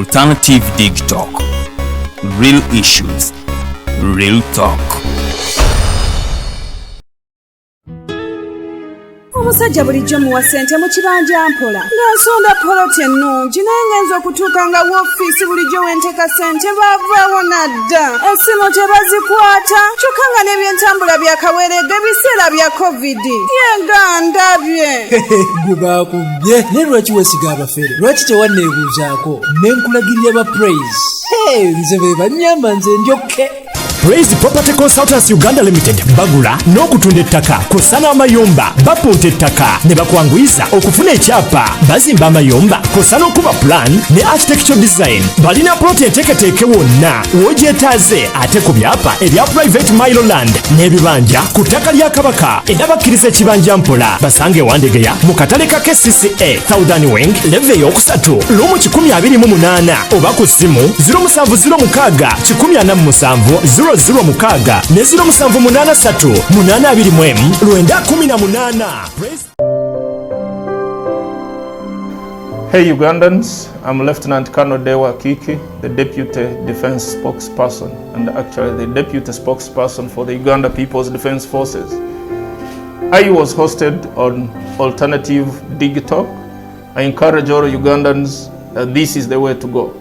Alternative Dig Talk. Real issues, real talk. Omusajja bulijjo muwa ssente mu kibanja mpola ng'asonda poloti ennungi naye ngenza okutuuka nga woofiisi bulijjo wenteeka ssente baavaawo nadda essimu tebazikwata kyokka nga n'ebyentambula byakaweerega ebiseera bya covid yegandabye gwe baakubye naye lwaki weesiga abafere lwaki tewanneebuuzaako ne nkulagirira ba praise nze be bannyamba nze ndyokke Praise Property Consultants Uganda Limited bagula n'okutunda ettaka kosana amayumba bapunta ettaka ne bakwanguyiza okufuna ekyapa bazimba amayumba kosana okuba plan ne architectural design balina plot enteeketeeke wonna w'ogyetaaze ate ku byapa ebya private mile land n'ebibanja ku ttaka lya Kabaka era bakkiriza ekibanja mpola basange Wandegeya mu katale ka KCCA Southern Wing leve y'okusatu lumu 128 oba ku ssimu 0706 147 0 mukaaga ne 0783 821 918. Hey Ugandans, I'm Lieutenant Colonel Dewa Kiki, the Deputy Defense Spokesperson and actually the Deputy Spokesperson for the Uganda People's Defense Forces. I was hosted on Alternative Dig Talk. I encourage all Ugandans that this is the way to go.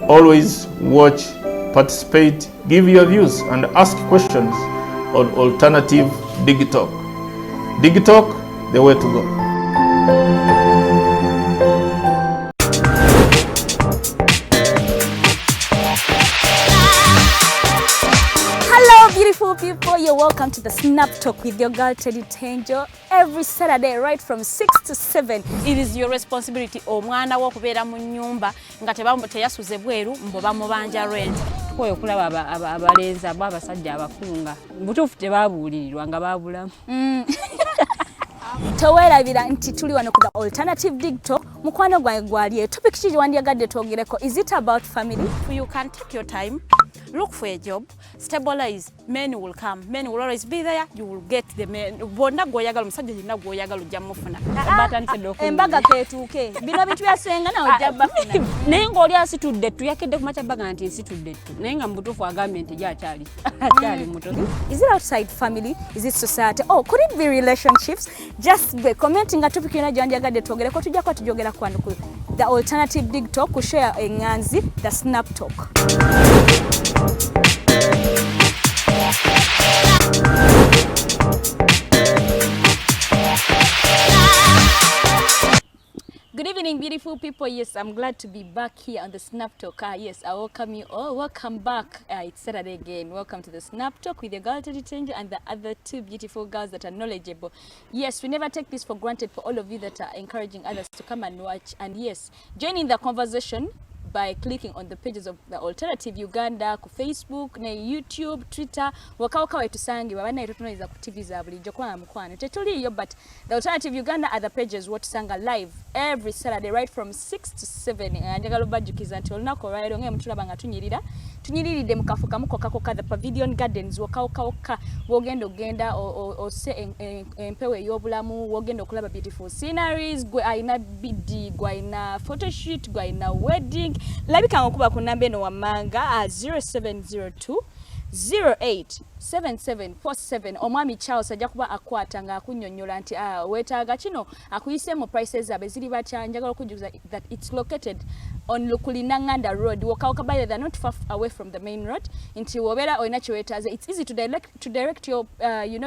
Always watch, participate, give your views and ask questions on Alternative Dig Talk. Dig Talk, the way to go. Hello beautiful people, you're welcome to the Snap Talk with your girl Teddy Teangel every Saturday right from 6 to 7. It is your responsibility omwana wo kubeera mu nyumba nga teyasuze bweru mboba mubanja rent. Koyo kulaba abalenzi abasajja abakunga butuufu tebabuulirirwa nga babulamu. Towerabira nti tuli wano ku the Alternative Dig Talk. Mukwano gwange gwali topic ki wandiyagadde twogereko. Is it about family? You can take your time, look for a job, stabilize, men will come, men will always be there, you will get the men. Bonna goyagala musajja yina goyagala ojja mufuna. Embaga ketuuke bino bintu byasenga nawe ojja bafuna. Naye ng'oli asitudde tuyakedde ku makyabbaga nti nsitudde naye nga mutuufu agambye nti gy'akyali muto. Is it outside family? Is it society? Oh, could it be relationships? Just be commenting a topic yona gyandiyagadde twogereko tujjako tujogera kwano ku the Alternative Dig Talk ku share enganzi the Snap Talk. Good evening, beautiful people. Yes, I'm glad to be back here on the Snap Talk. Yes, I welcome you all. Welcome back. It's Saturday again. Welcome to the Snap Talk with your girl Teddy Teangel and the other two beautiful girls that are knowledgeable. Yes, we never take this for granted for all of you that are encouraging others to come and watch. And yes, join in the conversation by clicking on the pages of the Alternative Uganda ku Facebook, ne YouTube, Twitter, wakawuka wetusange babana etutunoliza ku TV za bulijjo kwa mukwana. Tetuliyo, but the Alternative Uganda are the pages watusanga live every Saturday right from 6 to 7. Njagala obajjukiza nti olunaku olwaleero ng'e mutulaba nga tunyiriridde mu kafo kamu kokakoka the Pavilion Gardens wakawuka wogenda ose empewo ey'obulamu wogenda okulaba beautiful sceneries gwe ayina bidi gwe ayina photoshoot gwe ayina wedding labika ngokuba ku namba eno wammanga 0702 087747 omwami Charles ajja kuba akwata nga akunnyonnyola nti weetaaga kino akuyise mu prices abe ziri batya njagala okujuza that it's located on Lukulinanganda Road wakawuka by they're not far away from the main road nti wobeera olina kyeweetaaze it's easy to direct your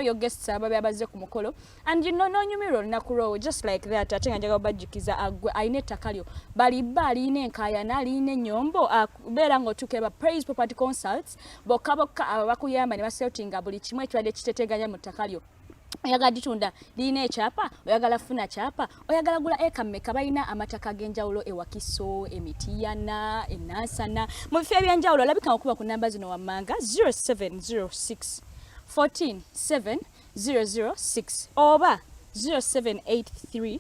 your guests ababe abazze ku mukolo and n'onyumirwa olunaku lwowo just like that ate nga njagala obajjukiza agwe ayina ettaka lyo baliba alina enkaayana alina ennyombo beera ng'otuuka Praise Property Consults bokka abakuyamba ne basetinga buli kimu ekibadde kiteteganya mu ttaka lyo. Oyagala ditunda lina ekyapa, oyagala funa kyapa, oyagala gula eka mmeka balina amataka ag'enjawulo ewakiso, emitiyana, enansana. Mu bifo ebyenjawulo olabika okuba ku namba zino wammanga 0706 14 7006 oba 0783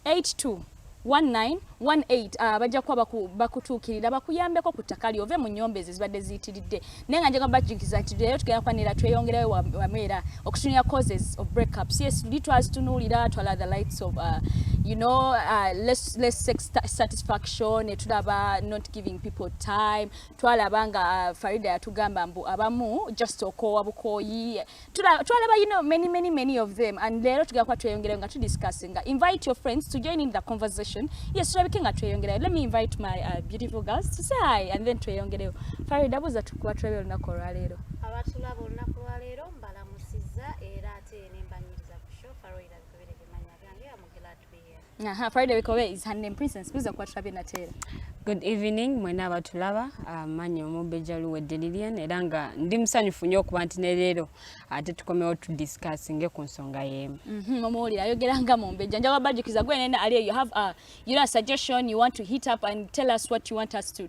82 19 18 bajja kuba bakutuukirira bakuyambeko ku ttaka lyove mu nnyomba ezo zibadde ziyitiridde naye nga njagala bajjukiza nti leero tugenda kwanira tweyongerayo wamera okutunulira causes of breakups. Yes, litwazitunuulira twala the lights of less sex satisfaction, tulaba not giving people time, twalaba nga Farida yatugamba mbu abamu just okoowa bukoyi, twalaba many of them, and leero tugenda kwa tweyongerayo nga tudiscussinga. Invite your friends to join in the conversation. Yes, tulabike nga tweyongerayo. Let me invite my beautiful girls to say hi and then tweyongerayo. Farida buza tukuba tulabye olunaku olwaleero. Abatulaba olunaku olwaleero mbalamusiza era ate nembanyiriza ku show Farida Bikobere Kimanya gange. I'm glad to be here. Farida Bikobere is her name princess. Buza kwa tulabye nateera. Good evening, mwena abatulaba, manyi Omumbejja Luwedde Lilian, era nga ndi musanyufu nnyo okuba nti ne leero ate tukomewo tudiscussinge ku nsonga y'emu. Omuwulira ayogera nga Mumbejja. Njagala bajjukiza gwe nene ali you have a suggestion you want to hit up and tell us what you want us to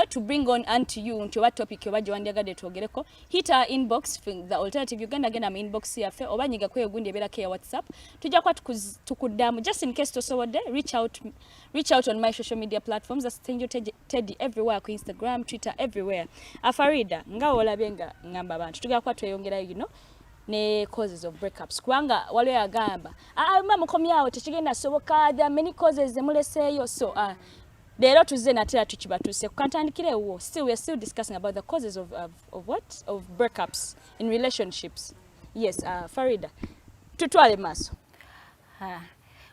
to bring on unto you nti what topic yobaje wandiagadde twogereko. Hit our inbox for the alternative Uganda genda mu inbox yaffe oba nyiga kweyo gundi eberako ya WhatsApp. Tujja kwa tukuddamu just in case tosobodde reach out on my social media platforms. Teddy everywhere ku Instagram, Twitter, everywhere. Farida nga olabye nga ngamba abantu tugenda kwa tweyongerayo ne causes of breakups kubanga waliwo yagamba mama komyawo tekigenda soboka, there are many causes emuleseeyo, so leero tuzze natera tukibatuse kukantandikirewo. Still we are still discussing about the causes of breakups in relationships. Yes, Farida tutwale maaso.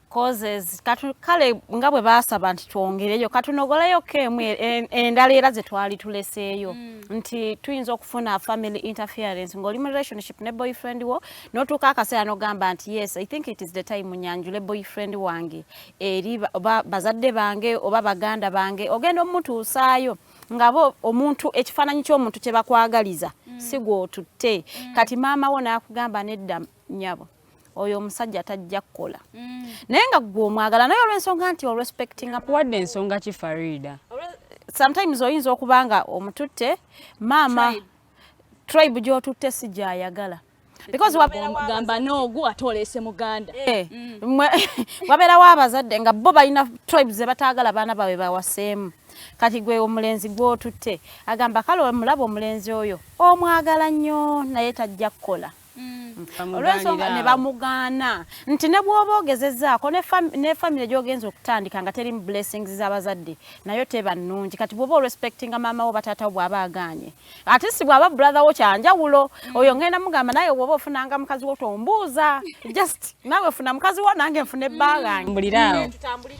Causes kale nga bwe baasaba nti twongereyo katunogoleyo kemu endala era ze twali tuleseeyo nti tuyinza okufuna family interference ng'oli mu relationship ne boyfriend wo n'otuuka akaseera n'ogamba nti yes I think it is the time nyanjule boyfriend wange eri oba bazadde bange oba baganda bange ogenda omutuusaayo ngabo omuntu ekifaananyi ky'omuntu kye bakwagaliza si gw'otutte kati maama wo n'akugamba nedda nnyabo oyo omusajja tajja kukola naye nga gwe omwagala naye olw'ensonga nti respecting wadde ensonga ki Farida? Sometimes oyinza okubanga omututte maama tribe gy'otutte si gy'ayagala because gamba n'ogwo atoleese muganda wabeerawo abazadde nga bo balina tribes ze bataagala baana baabwe bawaseemu kati gwe omulenzi gw'otutte agamba kale omulaba omulenzi oyo omwagala nnyo naye tajja kukola olw'ensonga ne bamugaana nti ne bw'oba ogezezzaako ne family gy'ogenza okutandika nga teri mu blessings z'abazadde nayo teba nnungi kati bw'oba respectinga maama wo bataata wo bw'aba agaanye ate si bw'aba brother wo kyanjawulo oyo ngenda mugamba naye bw'oba ofunanga mukazi wo tombuuza just naawe funa mukazi wo nange nfuna ebbaagange mbuliraawo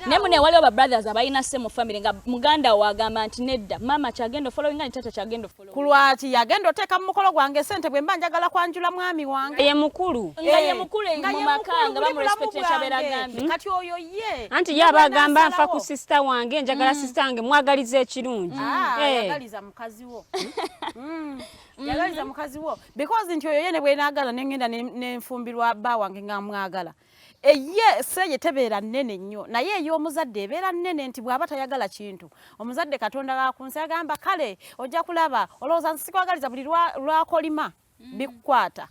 naye mune waliwo ba brothers abalina se mu family nga muganda wagamba nti nedda maama kyagenda following ni tata kyagenda following kulwaki yagenda oteeka mu mukolo gwange sente bwe mba njagala kwanjula mwami wange ye mukulu mu makanga bamu respect chabera gambi kati oyo ye anti yaba agamba nfa ku sister wange njagala sister wange mwagalize ekirungi yagaliza mukazi wo yagaliza mukazi wo because nti oyo ye ne bwe naagala nengenda nenfumbirwa bba wange nga mwagala eye seye tebeera nnene nnyo naye ey'omuzadde ebeera nnene nti bw'aba tayagala kintu omuzadde Katonda gakunsi agamba kale ojja kulaba olowooza nsikwagaliza buli lwakolima bikukwata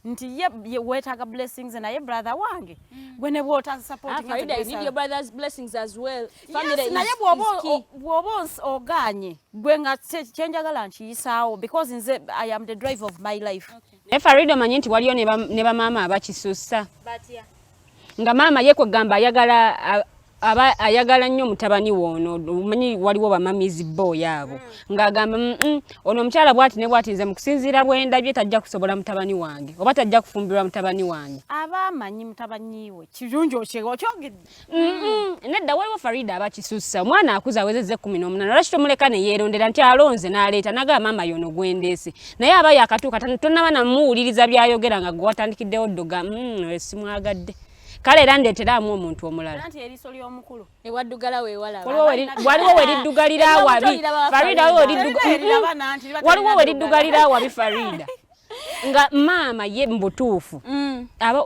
nti ye wetaaga blessings naye brother wange gwe ne bw'ota supporting Farida, you need your brother's blessings as well. Family yes, naye bw'oba oganye gwe nga kyenjagala nkiyisaawo because nze I am the drive of my life. Naye Farida omanyi nti waliyo ne bamaama abakisussa nga maama ye kwegamba ayagala nnyo mutabani woono omanyi waliwo bamamizi boy abo ng'agamba ono omukyala bw'ati ne bw'ati nze mu kusinziira bw'endabye tajja kusobola mutabani wange oba tajja kufumbirwa mutabani wange aba amanyi mutabani we kirungi okyogedde nedda waliwo Farida abakisussa omwana akuza awezezze 18 lwaki tomuleka ne yeerondera nti alonze n'aleeta n'agamba maama yono gwendeese naye aba yakatuuka tonnaba namuwuliriza byayogera nga gwe watandikiddewo ddoga simwagadde kale era ndeeteramu omuntu omulala anti eriiso ly'omukulu ewaddugala weewalaba waliwo weriddugalira awabi Farida waliwo weriddugalira awabi Farida nga maama ye mbutuufu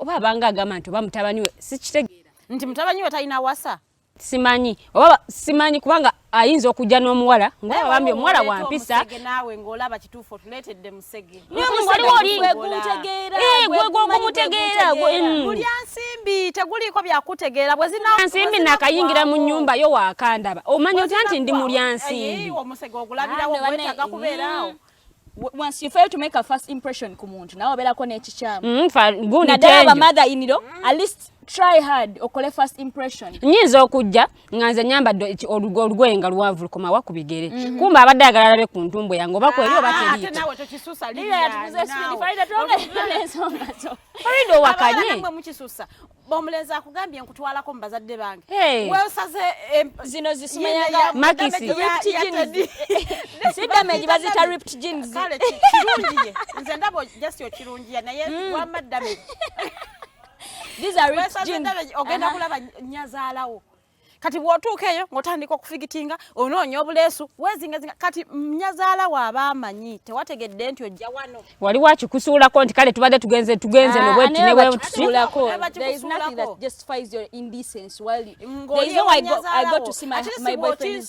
oba abanga agamba nti oba mutabani we sikitegeera nti mutabani we talina wasa simanyi oba simanyi kubanga ayinza okujja n'omuwala nga bambye omuwala wa mpisa naawe ng'olaba kituufu otuleetedde musege gwe gumutegeera buli ansiimye nsimbi teguliko byakutegeera bwe zina nsimbi nakayingira mu nyumba yo wakandaba omanyi nti ndi mulya nsimbi omusege ogulabirawo gwetaga kubeeraawo. Once you fail to make a first impression ku muntu nawe obeerako n'ekikyamu gundi naddala mother in law at least try hard okole first impression. Nyinza okujja nga nze nyambadde olugoye nga luwanvu lukomawa ku bigere kumba abadde ayagala alabe ku ntumbo yange oba kweri oba teriita. Ate naawe tokisusa Farida owakanye mwe mukisusa omulenzi akugambye nkutwalako mu bazadde bange weosaze zino zisimayanga makisi si damage bazita ripped jeans. Kale kirungiye nze ndabo just okirungiye naye wamma damage. These are ripped jeans. Ogenda kulaba nyazaalawo kati bw'otuuka eyo ng'otandika okufigitinga onoonya obuleesu wezingazinga kati nyazaalawo aba amanyi tewategedde nti ojja wano wali wakikusuulako nti kale tubadde tugenze nobweti ne bwetutulako. There is nothing that justifies your indecency while there is no I got to see my boyfriend.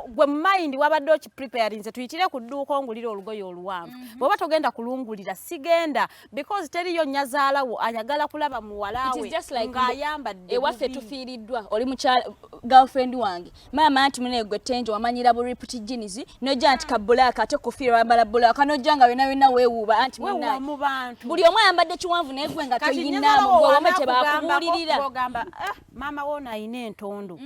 Gwe mind wabadde okipreparinze tuyitire ku dduuka ongulira olugoye oluwanvu bw'oba togenda kulungulira sigenda because teriyo nyazaalawo ayagala kulaba muwalaawe ng'ayambadde ewaffe tufiiriddwa oli mukyala girlfriend wange mama anti mune gwe tenjo wamanyira bu ripped jeans nojja anti ka black ate kofira wambala black nojja nga wena weewuuba anti muna buli omu ayambadde kiwanvu naye gwe nga toyinaamu gwe wame tebakubuulirira ogamba mama wona ayina entondo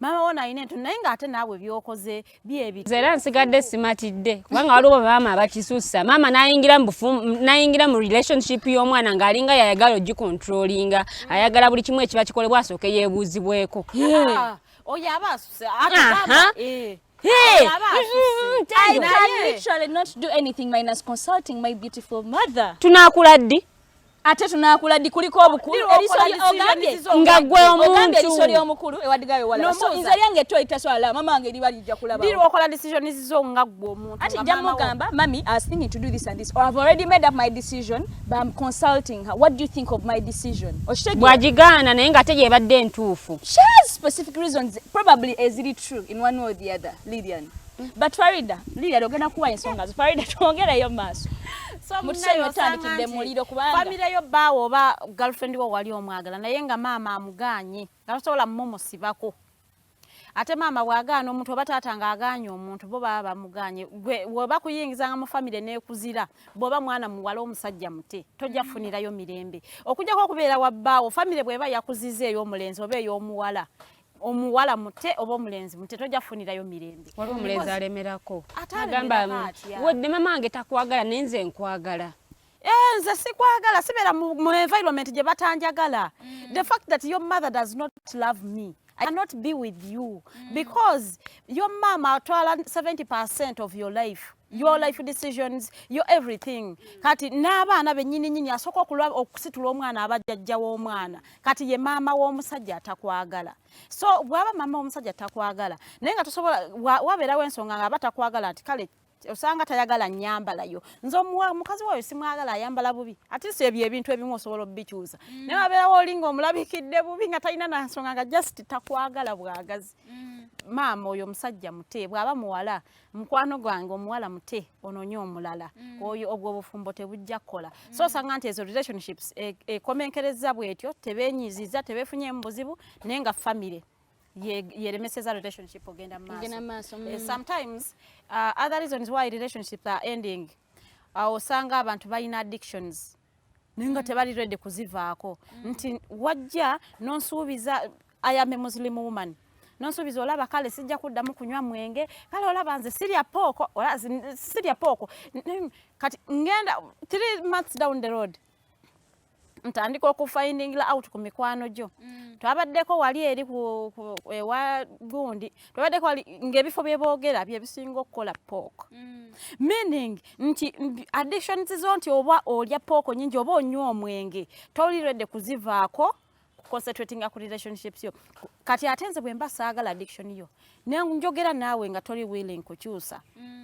mama wona ayina entondo naye ng'ate naawe byokoze byebi era nsigadde simatidde kubanga waliwo maama abakisussa maama nayingira mu relationship y'omwana ng'alinga yayagala ogicontrollinga ayagala buli kimu ekiba kikolebwa asooke yeebuuzibweko. Oya abasuse atagamba I can literally not do anything minus consulting my beautiful mother. Tunakuladdi ate tunakuladdi kuliko obukulu erisoli ogambye nga gwe omuntu erisoli omukulu ewaddigayo wala so nze lyange toyita swala mama wange liba lijja kulaba biro okola decision zizo nga gwe omuntu ati jammo gamba mami I was thinking to do this and this or I've already made up my decision but I'm consulting her. What do you think of my decision? Bwagigana naye nga teye badde ntuufu. She has specific reasons probably is it true in one way or the other Lilian. But Farida ogenda kuwa ensonga Farida tuongereyo maaso. Family yo bawo oba girlfriend wo wali omwagala naye nga maama amuganye ngasobola mmusibako ate maama bwagaana omuntu oba taata ng'agaanye omuntu bo baba bamuganye bw'oba kuyingizanga mu family n'ekuzira bw'oba mwana muwala omusajja mute tojja kufunirayo mirembe okujjako okubeera wa bbaawo family bw'eba yakuziza ey'omulenzi oba ey'omuwala omuwala mute oba omulenzi mute tojja kufunirayo mirembe. Waliwo omulenzi alemerako agamba wedde mama wange takwagala naye nze nkwagala. Nze sikwagala sibeera mu environment gye batanjagala. The fact that your mother does not love me I cannot be with you because your mama atwala 70% of your life. Your life decisions, your everything. Kati n'abaana bennyini asooka okusitula omwana abajjajja w'omwana. Kati ye maama w'omusajja atakwagala. So bw'aba maama w'omusajja atakwagala naye nga tosobola wabeerawo ensonga nga batakwagala nti kale osanga tayagala nnyambalayo nze mukazi wayo simwagala ayambala bubi ate si ebyo ebintu ebimu osobola obikyusa naye wabeerawo olinga omulabikidde bubi nga talina nansonga nga just takwagala bwagazi. Maama oyo musajja mute bw'aba muwala mukwano gwange omuwala mute onoonye omulala oyo obwo obufumbo tebujja kukola so osanga nti ezo relationships ekomenkereza bwetyo tebeenyiziza tebeefunye mu buzibu naye nga family yeremeseza relationship ogenda maaso. Sometimes other reasons why relationships are ending osanga abantu balina addictions nenga tebali ready kuzivaako nti wajja nonsuubiza I am a Muslim woman nonsuubiza olaba kale sijja kuddamu kunywa mwenge kale olaba nze sirya pooko kati ngenda 3 months down the road ntandika okufinding out ku mikwano gyo twabaddeko wali eri ewa gundi twabaddeko wali ng'ebifo byeboogera bye bisinga okukola pooko meaning nti addictions zo nti oba olya pooko nyingi oba onywa omwenge toli ready kuzivaako concentrating ku relationships yo kati ate nze bwe mba saagala addiction yo njogera naawe nga toli willing kukyusa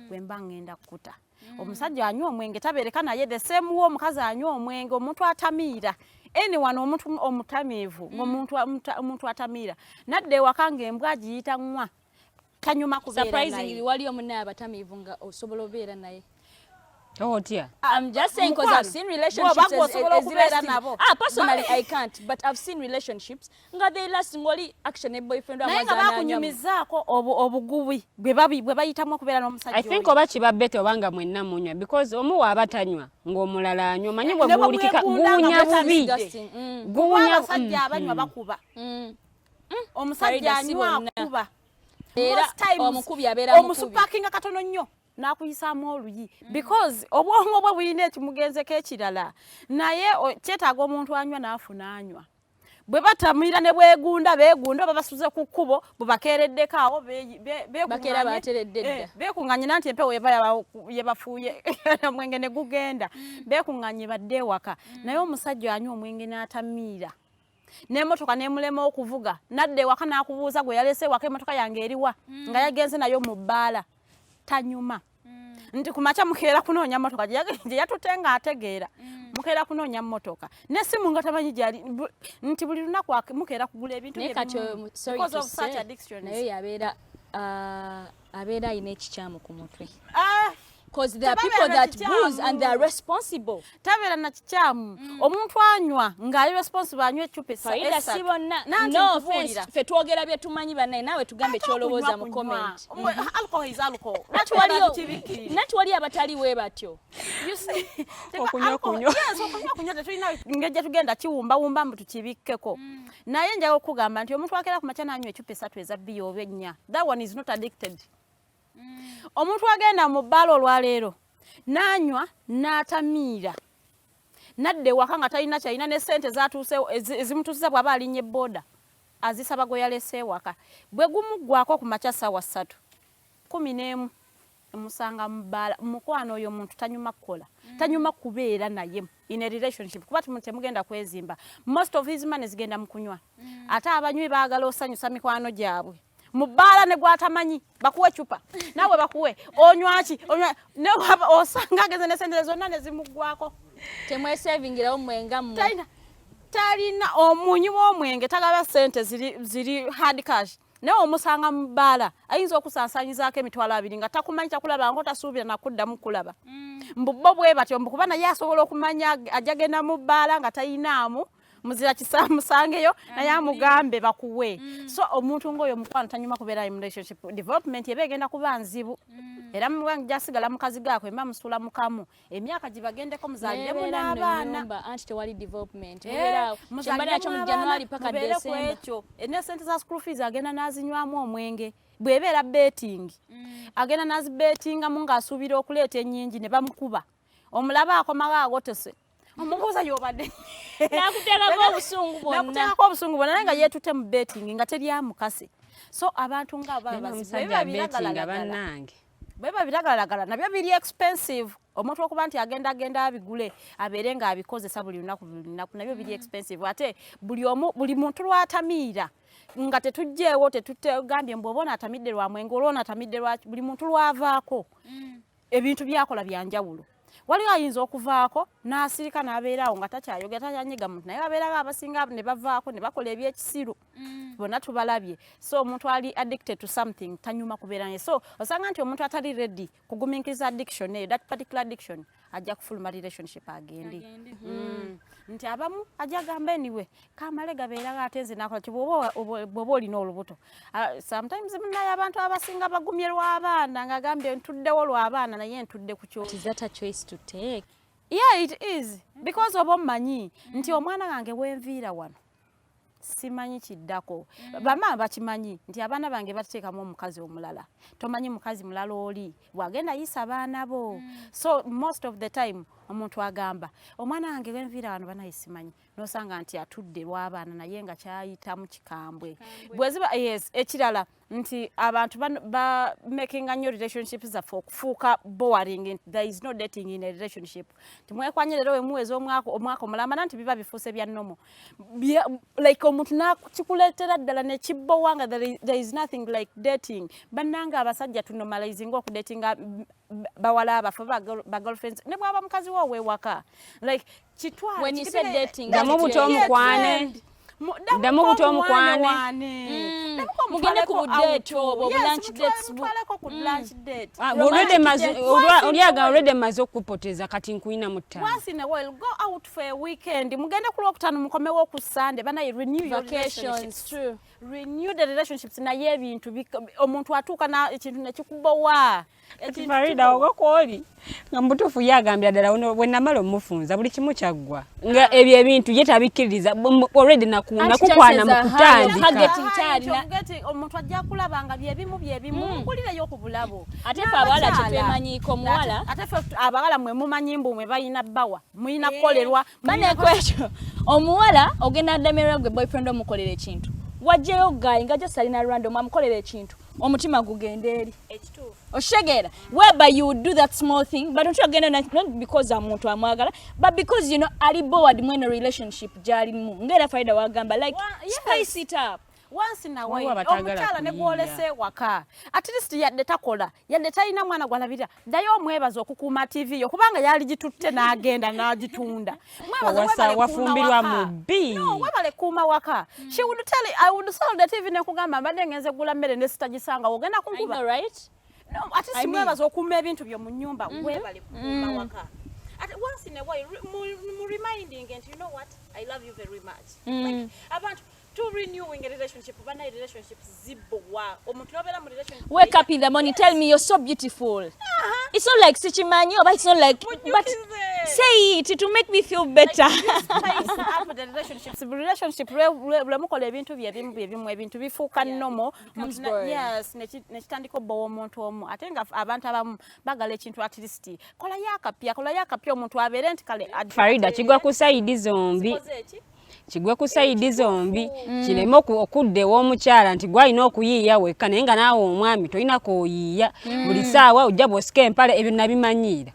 bwe mba ngenda kukuta. Omusajja anywa omwenge tabeereka naye the same wo omukazi anywa omwenge omuntu atamiira anyone omuntu omutamiivu omuntu atamiira nadde ewaka ng'embwa agiyita nwa tanyuma kubeera naye. Surprisingly wali omunne abatamiivu nga osobola obeera naye Oh dear. I'm just saying because I've seen relationships personally I can't, but I've seen relationships nga they last ngoli action a boyfriend wa mazana bakunyumizaako obugubi bwe bayitamu okubeera n'omusajja. I think oba kiba better obanga mwenna munywa because omuwa abatanywa ng'omulala anywa manyi bwe guwulikika guwunya bubi guwunya abasajja abanywa bakuba omusajja anywa akuba era omukubi abeera omusupakinga katono nnyo n'akuyisaamu oluyi because obwongo bwe bulina ekimugenzeko ekirala naye kyetaaga omuntu anywa n'afuna anywa bwe batamira ne beegunda oba basuze ku kkubo bwe bakeereddeko awo beekuŋŋanye nanti empewo ye bafuuye omwenge ne gugenda beekuŋŋanye badde ewaka naye omusajja anywa omwenge n'atamiira n'emmotoka n'emulema okuvuga nadda ewaka n'akubuuza gwe yalese ewaka emmotoka yange eriwa nga yagenze nayo mu bbaala tanyuma nti kumacha mukeera kunoonya mmotoka gye yatutenga ategeera mukeera kunoonya mmotoka n'essimu nga tamanyi gyali nti buli lunaku mukeera kugula ebintu naye abeera ayina ekikyamu ku mutwe because there are people that booze and they are responsible. Tabeera na kikyamu omuntu anywa ng'ali responsible anywa ecupa Farida si bonna no offense fe twogera bye tumanyi bannaye naawe tugambe kyolowooza mu comment. Alcohol is alcohol. Nati wali abatali we batyo. You see okunywa yes okunywa tetulina ngejja tugenda kiwumbawumba mbu tukibikkeko naye njagala okugamba nti omuntu akeera ku makya n'anywa ecupa 3 eza bbiya oba 4 that one is not addicted. Omuntu agenda mu bbaala olwaleero n'anywa n'atamiira nadde ewaka nga talina kyalina ne ssente ezimutuusiza bw'aba alinnye booda azisaba gwe yalese ewaka bwe gumuggwako ku makya ssaawa 3 11 musanga mu bbaala mukwano oyo muntu tanyuma kukola tanyuma kubeera naye in a relationship kuba temugenda kwezimba most of his money zigenda mu kunywa ate abanywi baagala osanyusa mikwano gyabwe mubala ne gwatamanyi bakuwe chupa nawe bakuwe onywaki ne osanga ageze ne sente zonna ne zimuggwako temwe savingira omwenga mu talina omunyi w'omwenge tagaba sente ziri hard cash ne omusanga mubala ayinza okusansanyizaako emitwalo 2 nga takumanyi takulaba ngo tasuubira nakuddamu kulaba mbubbo bwe batyo mbukuba naye asobola okumanya ajagenda mubala nga tayinaamu muzira kisamusangeyo naye amugambe bakuwe so omuntu ngoyo mukwano tanyuma kubeera mu relationship development yebegenda kuba nzibu era jasigala mukazi gaako emba musula mukamu emyaka gibagendeko muzalire muna abaana anti tewali development muzalire mu January paka December ekyo ene sente za school fees agenda nazinywamu omwenge bwebeera betting agenda nazibetinga munga asubira okuleeta ennyingi ne bamukuba omulaba akomaga agotese omubuuza yobadde nakuteekako obusungu bwonna naye nga yeetute mu betting nga teryamukase so abantu nga beba biragalagala nabyo biri expensive omuntu okuba nti agenda abigule abeere nga abikozesa buli lunaku nabyo biri expensive ate buli muntu lwatamiira nga tetujjeewo tetugambye mbu obaona atamidde lwa mwenge olwona atamidde lwa buli muntu lwavaako ebintu byakola byanjawulo waliwo ayinza okuvaako n'asirika n'abeerawo nga takyayogera takyanyiga muntu naye abeerawo abasinga ne bavaako ne bakola ebyekisiru bonna tubalabye so omuntu ali addicted to something tanyuma kubeera naye so osanga nti omuntu atali ready kugumiikiriza addiction eyo that particular addiction ajja kufuluma relationship agendi nti abamu ajja gamba anyway kamale gabeera atenze nakola bw'oba olina olubuto sometimes naye abantu abasinga bagumye lw'abaana nga gambye ntuddewo lw'abaana naye ntudde ku kyo is that a choice to take yeah it is because oba omanyi nti omwana wange bwenviira wano simanyi kiddako bama bakimanyi nti abaana bange bateekamu omukazi omulala tomanyi mukazi mulala oli bwagenda yisa abaana bo so most of the time omuntu agamba omwana wange bwenviira wano banaye simanyi nosanga nti atudde lw'abaana naye nga kyayitamu kikambwe bweziba yes ekirala nti abantu ba making a new relationships zaffe okufuuka boring there is no dating in a relationship timwekwanye lero wemuweza omwaka omulamba nti biba bifuuse bya nomo like omuntu nakikuleetera ddala nekibbowanga there is nothing like dating bannanga abasajja tunormalizing okudatinga bawala abafe ba girlfriends ne bwaba mukazi wo wewaka like kitwala when you said dating damu buto omukwane Damu buto omukwane. Mugende ku budate obwo lunch dates. Twaleko ku lunch date. Already maze okupoteza kati nkuina mutano. Once in a while go out for a weekend. Mugende ku Lwokutaano mukomewo ku Sunday. Bana renew your Vacations. True. Renew the relationships na yebintu omuntu atuuka na ekintu nekikubowa. Farida ogokwoli nga mbutufu yagambira ddala bwe namala omufunza buli kimu kyaggwa nga ebyo ebintu ye tabikiriza already nakukwana mu kutandika omuntu ajja kulaba nga byebimu mukulireyo ku bulabo ate fe abawala kyetwemanyiiko muwala ate fe abawala mwe mumanyi mbu mwe balina bbawa mulina kukolerwa banekwekyo omuwala ogenda ddamerera gwe boyfriend omukolera ekintu wajjayo gayi nga just alina random amukolera ekintu omutima gugenda eri ekituufu oshegera whereby you would do that small thing but don't again not because omuntu amwagala but because you know ali bored when a relationship jali mu ngera Farida wagamba like spice it up once in a while omukyala ne gwolese waka at least yadde takola yadde talina mwana gwalabira dayo omwebaza okukuuma TV yo kubanga yali gitutte n'agenda n'agitunda wafumbirwa mu B no wabale kuuma waka she would tell I would sell the TV ne kugamba mbadde ngenze gula mmere ne sitagisanga ogenda kunkuba right no at least mwebaza okuuma ebintu byo mu nyumba webale kuuma waka at once in a while reminding and you know what I love you very much like abantu to renewing a relationship, when a relationship zibowa, omuntu nobera mu relationship. Wake up in the morning, tell me you're so beautiful. It's not like Sichimanyo, but it's not like, but say it to make me feel better. Like, after the relationship, mukola ebintu byebimu ebintu bifuuka nnomo. Yes, nekitandika obbawa omuntu omu. Ate nga abantu abamu bagala ekintu at least. Kola yakapya omuntu abeere nti kale. Farida kigwa ku side zombi. Kigwe ku side zombi kiremo okudde w'omukyala nti gwalina okuyiiya wekka naye nga naawe omwami tolina kooyiiya buli ssaawa ojja bw'osika empale ebyo nabimanyiira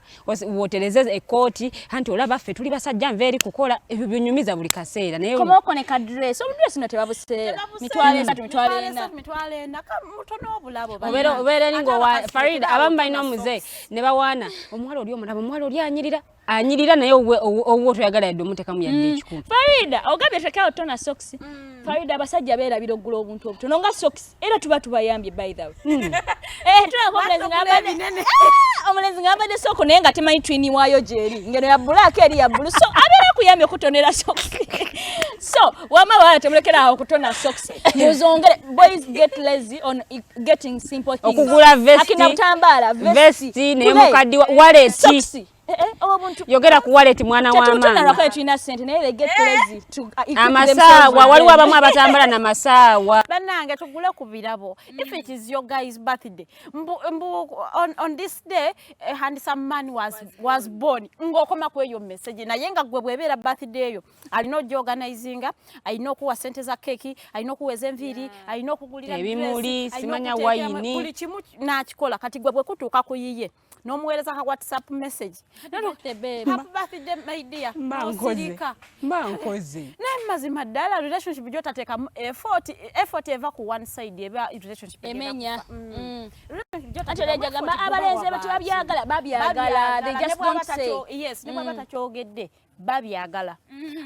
wootereze ekooti anti olaba ffe tuli basajja nva eri kukola ebyo binyumiza buli kaseera naye komoko ne kadress obudress no tebabuseera mitwalo 4 mutono obulabo obeera eri nga Farida abamu balina omuze ne bawaana omuwala oli omulaba omuwala oli anyirira naye owo toyagala yadde omutekamu yadde ekikulu Farida ogambye tekawo tona socks Farida abasajja beerabira oggula obuntu obutono nga socks era tuba tubayambye by the way omulenzi ng'abadde soko naye nga temanyi twini waayo gyeri ngeno ya black eri ya blue so abeera kuyambye okutonera socks so wama bawala temulekera awo okutona socks muzongere boys get lazy on getting simple things okugula akina butambaala vesti naye mukaddi waleti yogera ku wallet mwana wa mama amasaawa waliwo abamu abatambala na masaawa bannange tugule ku birabo if it is your guy's birthday on this day a handsome man was born ngokoma ku eyo message naye nga gwe bwebeera birthday eyo alina ogyoganizinga alina okuwa sente za keki alina okuweza enviiri alina okugulira ebimuli simanya wayini buli kimu n'akikola kati gwe bwe kutuuka ku yiye n'omuweereza ka WhatsApp message happy birthday my dear mbankoze naye mazima ddala relationship gyotateekamu effort eva ku one side eba relationship emenya ate olejagamba abalenzi abo tebabyagala they just don't say yes ne bwaba takyogedde babyagala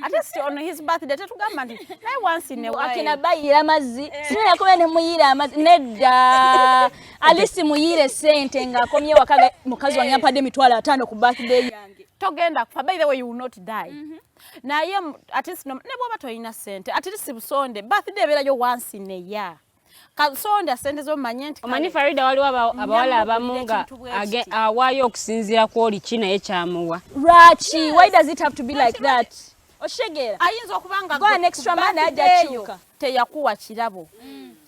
ate si on his birthday tetugamba nti naye once in a while akina bayira amazzi sinaya kuba ne muyira amazzi nedda alisi muyire sente ng'akomye wakaga mukazi wange ampadde emitwalo 5 ku birthday yange togenda kufa by the way you will not die naye at least ne bwaba toyina sente at least busonde birthday ebeerayo once in a year kasonda sente zo manyenti omanyi Farida waliwo abawala abamu nga awaayo okusinziira ku oli ki naye kyamuwa lwaki why does it have to be like that oshegera ayinza okubanga go an extra man ajakyuka teyakuwa kirabo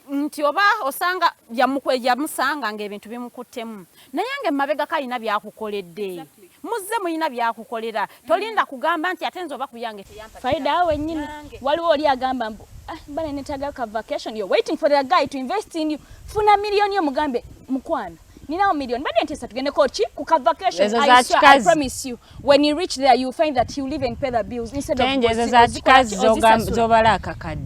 nti oba osanga yamusanga ng'ebintu bimukuttemu naye ng'emabega kalina byakukoledde muzze mulina byakukolera tolinda kugamba nti ate nze oba kuyange teyampa Farida awe nnyini waliwo oli agamba mbu bana netaga ka vacation you're waiting for the guy to invest in you funa milioni yo mugambe mukwana ninawo milioni bade ntesa tugende kochi ku ka vacation I promise you when you reach there you find that you live and pay the bills instead of tenje za chikazi zobalaka kadi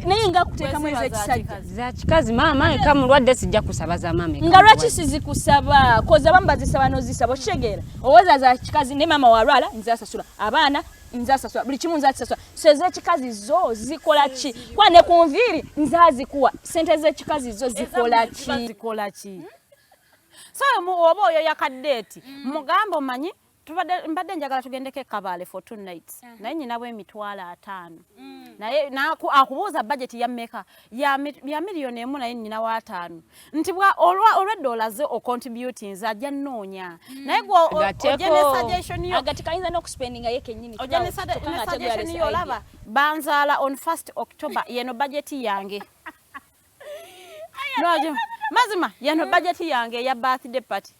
naye nga kuteeka mwezi ekisajja za chikazi mama kamulwadde sijja kusabaza mama nga lwaki sizikusaba koza bamba zisaba no zisaba oshegera owoza za chikazi ne mama walwala nzasasula abaana nzasaswa buli kimu nzasaswa seze chikazi zo zikola ki kwane kunviri nzazikuwa sente ze chikazi zo zikola ki so oba oyo yakaddeeti mugamba omanyi mbadde njagala tugendeko Kabale for 2 nights naye nyinawo emitwalo 5 naye akubuuza budget ya mmeka ya miliyoni 1 naye nyinawo 5 nti olw'eddola ze ocontributing ajja nnoonya naye gwe ojja ne suggestion yo agati kayinza n'okuspendinga ye kennyini ojja ne suggestion yo olaba banzaala on 1st October yeno budget yange nojo mazima yeno budget yange ya birthday party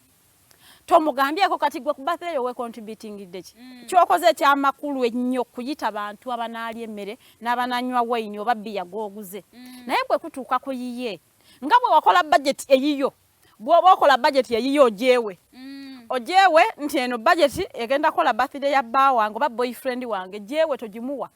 tomugambyeko kati gwe ku birthday yo we contributing deki kyokoze kya makulu ennyo kuyita abantu abanaalya emmere n'abananywa wine oba bbiya goguze naye gwe kutuuka ku yiye nga bwe wakola budget eyiyo bw'oba okola budget eyiyo ojewe nti eno budget egenda kola birthday ya bba wange oba boyfriend wange jewe togimuwa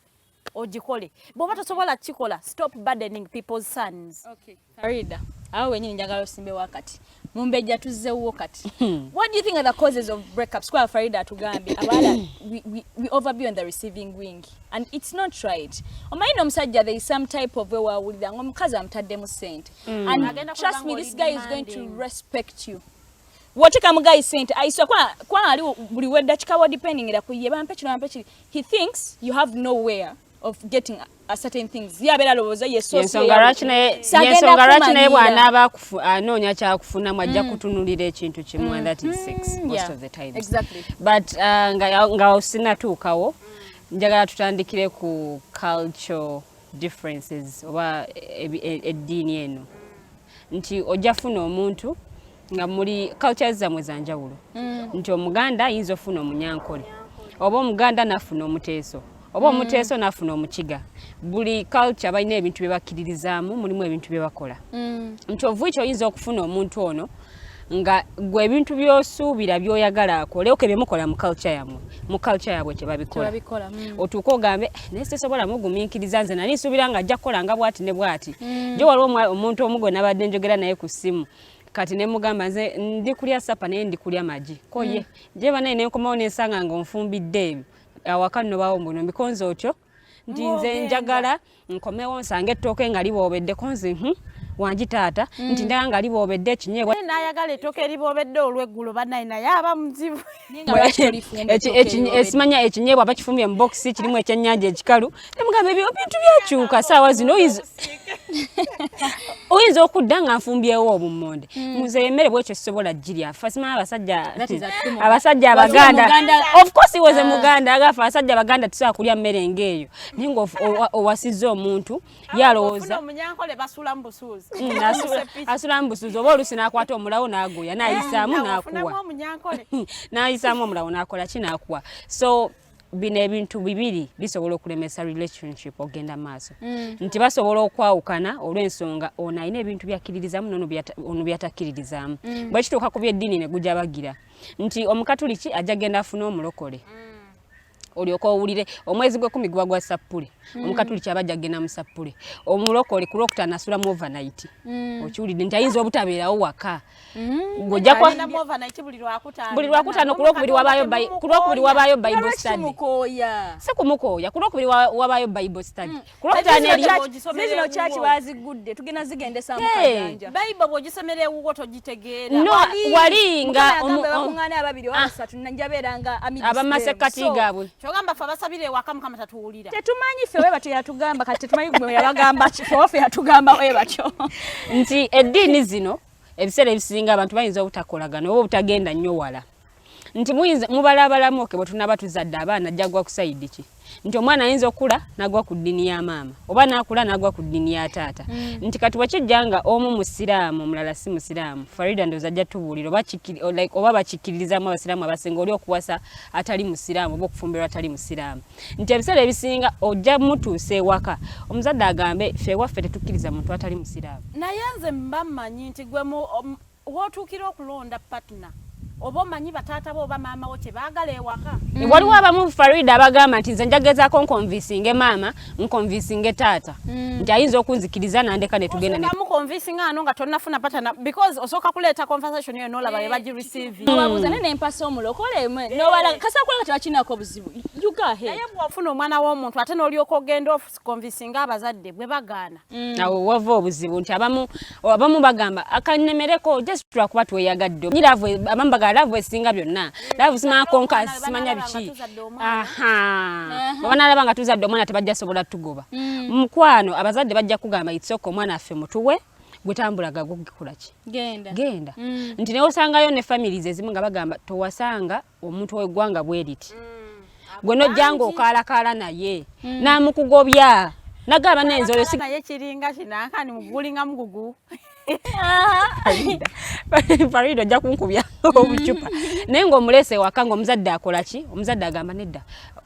ogikole bw'oba tosobola kikola stop burdening people's sons. Okay. Farida awo wenyini njagala osimbe wakati Mumbejja tuzzewo kati. What do you think are the causes of breakups? Kwa Farida atugambye abala we overbe on the receiving wing and it's not right. Omanyi omusajja there is some type of way wawulira ngomukazi amutaddemu sente and trust me this guy is going to respect you. Woteka mugayi sente aiswa kwa ali buli wedda kikawo depending era kuye bampe kino he thinks you have nowhere of getting a certain things yabera loboza ensonga lwaki naye bw'anaaba anoonya kyakufuna mwajja kutunulira ekintu kimu and that is sex most of the times. Exactly. But nga osinatuukawo njagala tutandikire ku cultural differences oba eddiini eno nti ojja funa omuntu nga muri cultures zammwe zanjawulo nti omuganda ayinza ofuna omunyankole oba omuganda nafuna omuteeso oba omuteeso nafuna omukiga buli culture balina ebintu bye bakkiririzaamu mulimu ebintu bye bakola nti ovuikyo oyinza okufuna omuntu ono nga gwe ebintu by'osuubira by'oyagala akole oke bye mukola mu culture yammwe mu culture yabwe kye babikola otuuka ogambe naye sisobola mugumiikiriza nze nali nsuubira nga ajja kukola nga bw'ati ne bw'ati jo waliwo omuntu omu gwe nabadde njogera naye ku ssimu kati ne mugamba nze ndi kulya sapa naye ndi kulya magi koye je banaye ne nkomawo n'ensanga nga onfumbidde ebyo awaka nno bawo mbuno mbikonzo otyo nti nze njagala nkomewo nsange ettooke nga liboobedde nze wangi taata nti ndaga nga liboobedde ekinyeebwa n'ayagala ettooke eriboobedde olw'eggulo banaye naye aba muzibu esimanya ekinyeebwa bakifumbye mu bokisi kirimu ekyennyanja ekikalu ne mugamba ebyo bintu byakyuka saawa zino oyinza okudda nga nfumbyewo obummonde muze emmere bwekyo sisobola girya fasimanya abasajja abaganda of course he was a muganda agafa abasajja abaganda tusobola kulya mmere ng'eyo naye nga owasizza omuntu yalowooza omunyankole basula mu busuuzi asula mu busuuzi oba olusi n'akwata omulawo n'agoya n'ayisaamu n'akuwa n'ayisaamu omulawo n'akola ki n'akuwa so bino ebintu bibiri bisobola okulemesa relationship ogenda maaso nti basobola okwawukana olw'ensonga ono alina ebintu byakkiririzaamu ono byatakkiririzaamu bwe kituuka ku byeddiini ne gujja bagira nti omukatuliki ajja genda afuna omulokole olyoka owulire omwezi gwe10 guba gwa sappule omukatuliki abajja agenda mu sappule omulokole ku lwokutaano asula mu overnight okiwulidde nti ayinza obutabeerawo waka buli lwakutaano ku lwokubiri wabaayo bible study si kumukooya ku lwokubiri wabaayo bible study ku lwokutaano Zizino kyaki bazigudde tugenda zigendesa mukajanja bible bw'ogisomera ewuwo togitegeera wali nga abakungane ababiri wabasatu njabeeranga abamasekati gaabwe kyogamba fe abasabire ewaka mukama tatuwulira tetumanyi ffe we batyo yatugamba kati tetumanyi gwe yabagamba ffe yatugamba we batyo nti eddiini zino ebiseera ebisinga abantu bayinza obutakolagana oba obutagenda nnyo wala nti mubalabalamu oke bwe tunaba tuzadde abaana jjagwa ku sayidi ki nti omwana ayinza okula n'agwa ku ddiini ya maama oba n'akula n'agwa ku ddiini ya taata nti kati bwekijjanga omu musiraamu omulala si musiraamu Farida ndowooza ajja tubuulira oba bakikkiririzaamu abasiraamu abasinga oli okuwasa atali musiraamu oba okufumbirwa atali musiraamu nti ebiseera ebisinga ojja mutuusa ewaka omuzadde agambe ffe ewaffe tetukkiriza muntu atali musiraamu naye nze mba mmanyi nti gwe wootuukira okulonda partner oba omanyi bataata bo oba maama wo tebaagala ewaka. Waliwo abamu Farida abagamba nti nze njagezaako nkonvisinge maama nkonvisinge taata nti ayinza okunzikiriza nandeka ne tugenda ne mukonvisinga ano nga tonnafuna patana because osooka kuleeta conversation eyo n'olaba be bagi receive. Nobabuuza ne nempasa omulokole nobala kasakola nga tebakinako obuzibu you go ahead. Naye bw'ofuna omwana w'omuntu ate n'olyoka ogenda okonvisinga abazadde bwe bagaana. Awo wava obuzibu nti abamu bagamba akannemereko just lwakuba tweyagadde nyiravu abamu bagala laavu esinga byonna laavu simankonka simanya biki baba nalaba nga tuzadde omwana tebajja sobola tugoba mukwano abazadde bajja kugamba itsoko omwana affe mutuwe gwetambulaga gugikolaki genda nti ne osangayo ne families ezimu nga bagamba towasanga omuntu w'eggwanga bweriti gwe nojjanga okaalakaala naye namukugobya nagamba nenzo oyo naye kiringa kinankani mugulinga mugugu Farida ojja kunkubya obucupa naye ng'omulese waka ng'omuzadde akola ki omuzadde agamba nedda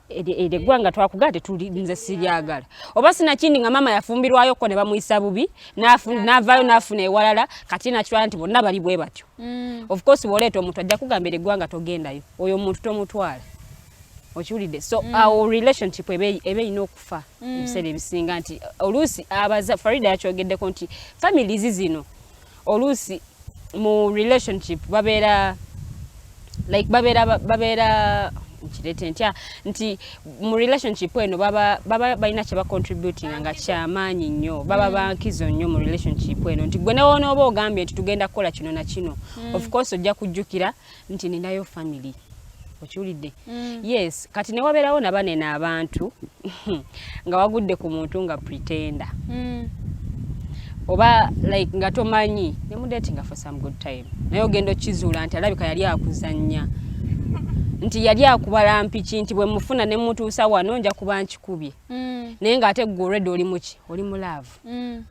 eggwanga twakugaa tuli nze siryagala oba sinakindi nga mama yafumbirwayoko ne bamuyisa bubi n'avaayo n'afuna ewalala kati nakitwala nti bonna bali bwe batyo of course bw'oleeta omuntu ajja kugambira eggwanga togendayo oyo omuntu tomutwala okiwulidde so our relationship ebe ina okufa ebiseera ebisinga nti oluusi Farida yakyogeddeko nti families zino oluusi mu relationship babeera nkirete ntya nti mu relationship eno baba balina kye bacontributing nga kyamaanyi nnyo baba bankizo nnyo mu relationship eno nti gwe newoonooba ogambye nti tugenda kukola kino na kino of course ojja kujjukira nti ninayo family okiwulidde yes kati ne wabeerawo nabanene abantu nga wagudde ku muntu nga pretender oba like nga tomanyi ne mudatinga for some good time naye ogenda okizuula nti alabika yali akuzannya nti yali akubala mpiki nti bwe mufuna ne mutuusa wano nja kuba nkikubye naye ng'ate gwe already oli muki oli mu love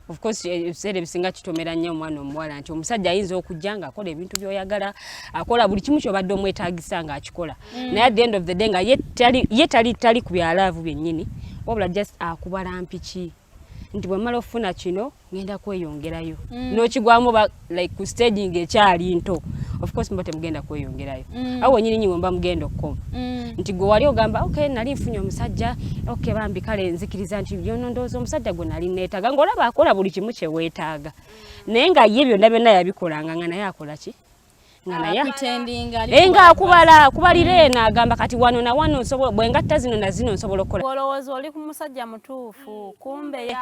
of course ebiseera ebisinga kitomera nnyo omwana omuwala nti omusajja ayinza okujja ng'akola ebintu by'oyagala akola buli kimu ky'obadde omwetaagisa ng'akikola naye at the end of the day nga ye tali ku bya love byennyini wabula just akubala mpiki nti bwe mmala okufuna kino ngenda kweyongerayo n'okigwamu like ku stage ng'ekyali nto of course mba temugenda kweyongerayo awo nyini nyimwe mba mugenda okukoma nti gwe wali ogamba okay nali nfunye omusajja okay bambi kale nzikiriza nti byono ndowooza omusajja gwe nali neetaaga ng'olaba akola buli kimu kye weetaaga naye nga ye byonna byonna yabikolanga nga naye akola ki nga akubalira eno agamba kati wano na wano nsobola bwe ngatta zino na zino nsobola okukola olowooza oli ku musajja mutuufu kumbe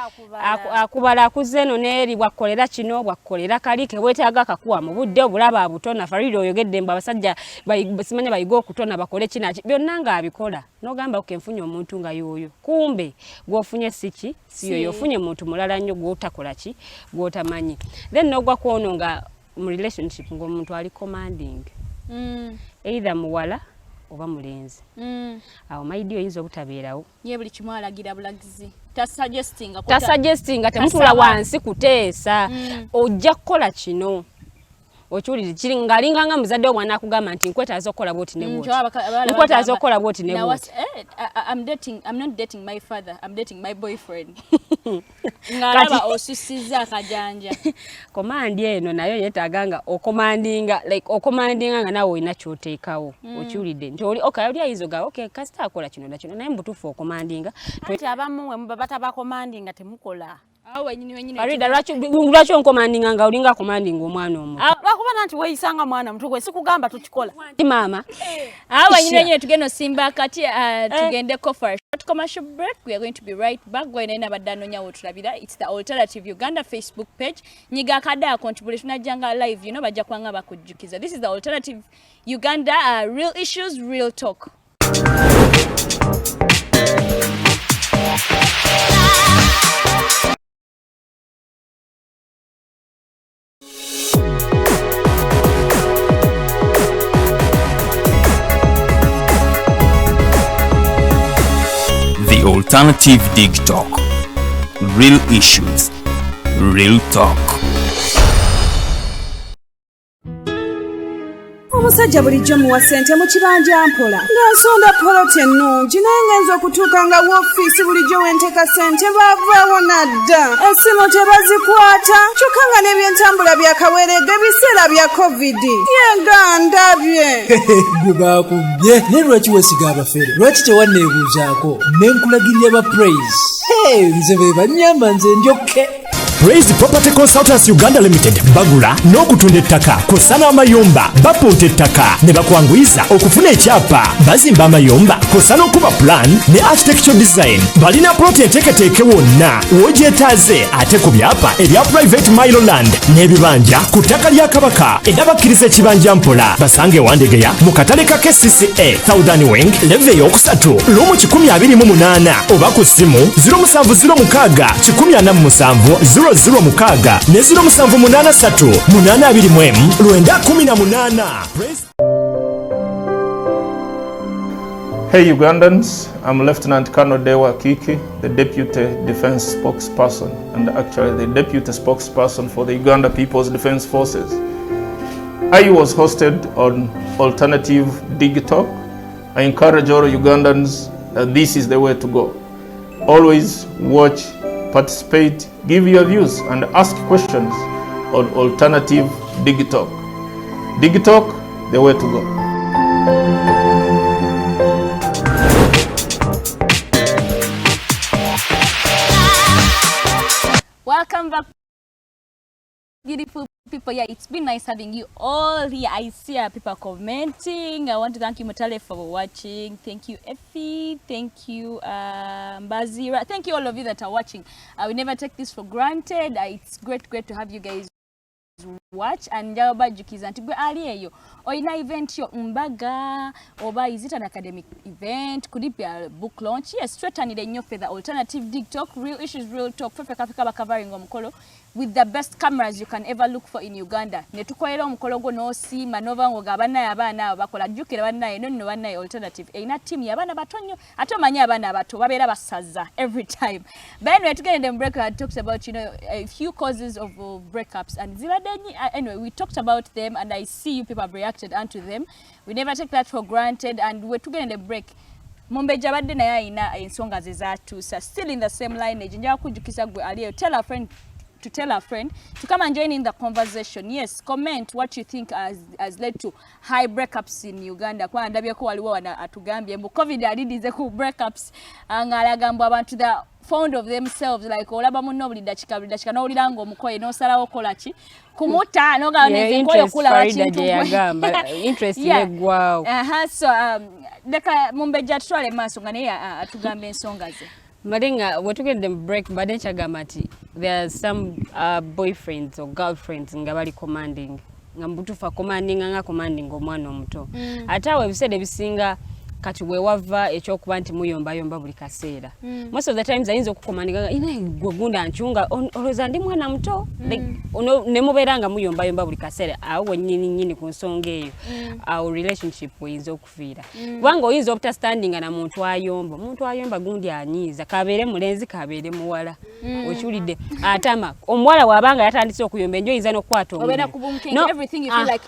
akubala akuzze eno n'eri bwakolera kino bwakolera kali ke weetaaga akakuwa mu budde obulaba abutona Farida oyogedde mbu abasajja simanya bayiga okutona bakole kinaki byonna ng'abikola n'ogamba okenfunye omuntu nga yoyo kumbe gw'ofunye si yoyo ofunye muntu mulala nnyo gw'otakola ki gw'otamanyi then n'ogwa kwono nga mu relationship ng'omuntu ali commanding either muwala oba mulenzi awo maidi oyinza obutabeerawo ye buli kimu alagira bulagizi tasuggestinga temutula wansi kuteesa ojja kukola kino okiwulire kiri ng'alinganga muzadde omwana akugamba nti nkwetaaza okukola bwoti ne bwoti nkwetaaza okukola bwoti ne bwoti I'm not dating my father, I'm dating my boyfriend. Ngalaba osusiza akajanja. Komandi eno nayo yeetaganga okomandinga nga nawe olina ky'oteekawo okiwulidde nti oli okay oli ayizoga okay kasita akola kino na kino naye mbutuufu okomandinga nti abamu mwe batabakomandinga temukola. Farida lwaki onkomandinga nga olinga komandinga omwana omu lwakuba nti weeyisanga mwana mutu gwe sikugamba tukikola maama awo nyine tugenda simba kati tugendeko for a short commercial break. We are going to be right back. Going in abadanonya wotulabira. It's the Alternative Uganda Facebook page. Nyiga kada contribution ajanga live bajja kwanga bakujjukiza. This is the Alternative Uganda, real issues, real talk. Alternative Dig Talk. Real issues, real talk. Omusajja bulijjo muwa ssente mu kibanja mpola ng'ensonda poloti ennungi naye ngenza okutuuka nga woofiisi bulijjo wenteeka ssente baavaawo nadda essimu tebazikwata kyokka nga n'ebyentambula byakaweeredde biseera bya covid yegandabye gwe baakubye naye lwaki weesiga abafere lwaki tewanneebuuzaako ne nkulagirira ba praise nze be bannyamba nze ndyokke Praise Property Consultants Uganda Limited bagula n'okutunda ettaka kosa n'amayumba bapunta ettaka ne bakwanguyiza okufuna ekyapa bazimba amayumba kosa n'okuba plan ne architectural design balina ploti enteeketeeke wonna w'ogyetaaze ate ku byapa ebya private mile land n'ebibanja ku ttaka lya Kabaka era bakkiriza ekibanja mpola basange Wandegeya mu katale ka KCCA Southern Wing leve y'okusatu lumu 128 oba ku ssimu 0706 147 0 mukaaga ne 0783 821 918. Hey Ugandans, I'm Lieutenant Colonel Dewa Kiki, the Deputy Defense Spokesperson and actually the Deputy Spokesperson for the Uganda People's Defense Forces. I was hosted on Alternative Digitalk. I encourage all Ugandans that this is the way to go. Always watch, participate, give your views and ask questions on Alternative Digitalk. Digitalk, the way to go. Welcome back, beautiful people. Yeah, it's been nice having you all here. I see people commenting. I want to thank you, Mutale, for watching. Thank you, Effie. Thank you, Bazira. Thank you, all of you that are watching. We never take this for granted. It's great to have you guys watch. And njaba jukiza nti gwe ali eyo oyina event yo mbaga oba is it an academic event, could it be a book launch? Yes, threatened nnyo for the Alternative Digitalk, real issues, real talk, Africa covering omukolo with the best cameras you can ever look for in Uganda. Ne tukolera omukolo gwo n'osiima n'ova ngoga bannaye abaana abo bakola jjukira bannaye nonno bannaye Alternative eyina team y'abaana batonyo ate omanyi abaana abato babeera basaza every time. But anyway, tugende mu break, I talked about a few causes of breakups and anyway, we talked about them and I see you people have reacted onto them. We never take that for granted and we're together in the break. Omumbejja Luwedde naye ayina ensonga ze zaatuusa, still in the same lineage. Njagala kujjukisa gwe aliyo, tell a friend to come and join in the conversation. Yes, comment what you think has led to high breakups in Uganda. Kwa ndabyeko waliwo atugambye mbu COVID alidize ku breakups ng'alagamba abantu the fond of themselves, like olaba munno buli dakika n'owulira ng'omukoye n'osalawo kola ki kumuta n'ogamba nkoyo kula kintu yagamba interest yeggwawo. So leka Omumbejja tutwale maaso nga naye atugambe ensonga ze. Maringa, we're together in break, but then chagamati. There are some boyfriends or girlfriends nga bali commanding. Ngambutufa commanding nga commanding omwana omuto. Ata webisede bisinga kati wewava ekyokuba nti muyomba buli kaseera. Most of the times ayinza okukomandinga ine gwegunda nchunga oloza ndi mwana muto ne mubeeranga muyomba buli kaseera awo nyini ku nsonga eyo our relationship oyinza okufiira. Kubanga oyinza obutastanding na muntu ayomba gundi anyiiza kabeere mulenzi kabeere muwala okiwulidde atama omuwala wabanga yatandise okuyomba enjo oyinza n'okukwata no, everything you feel like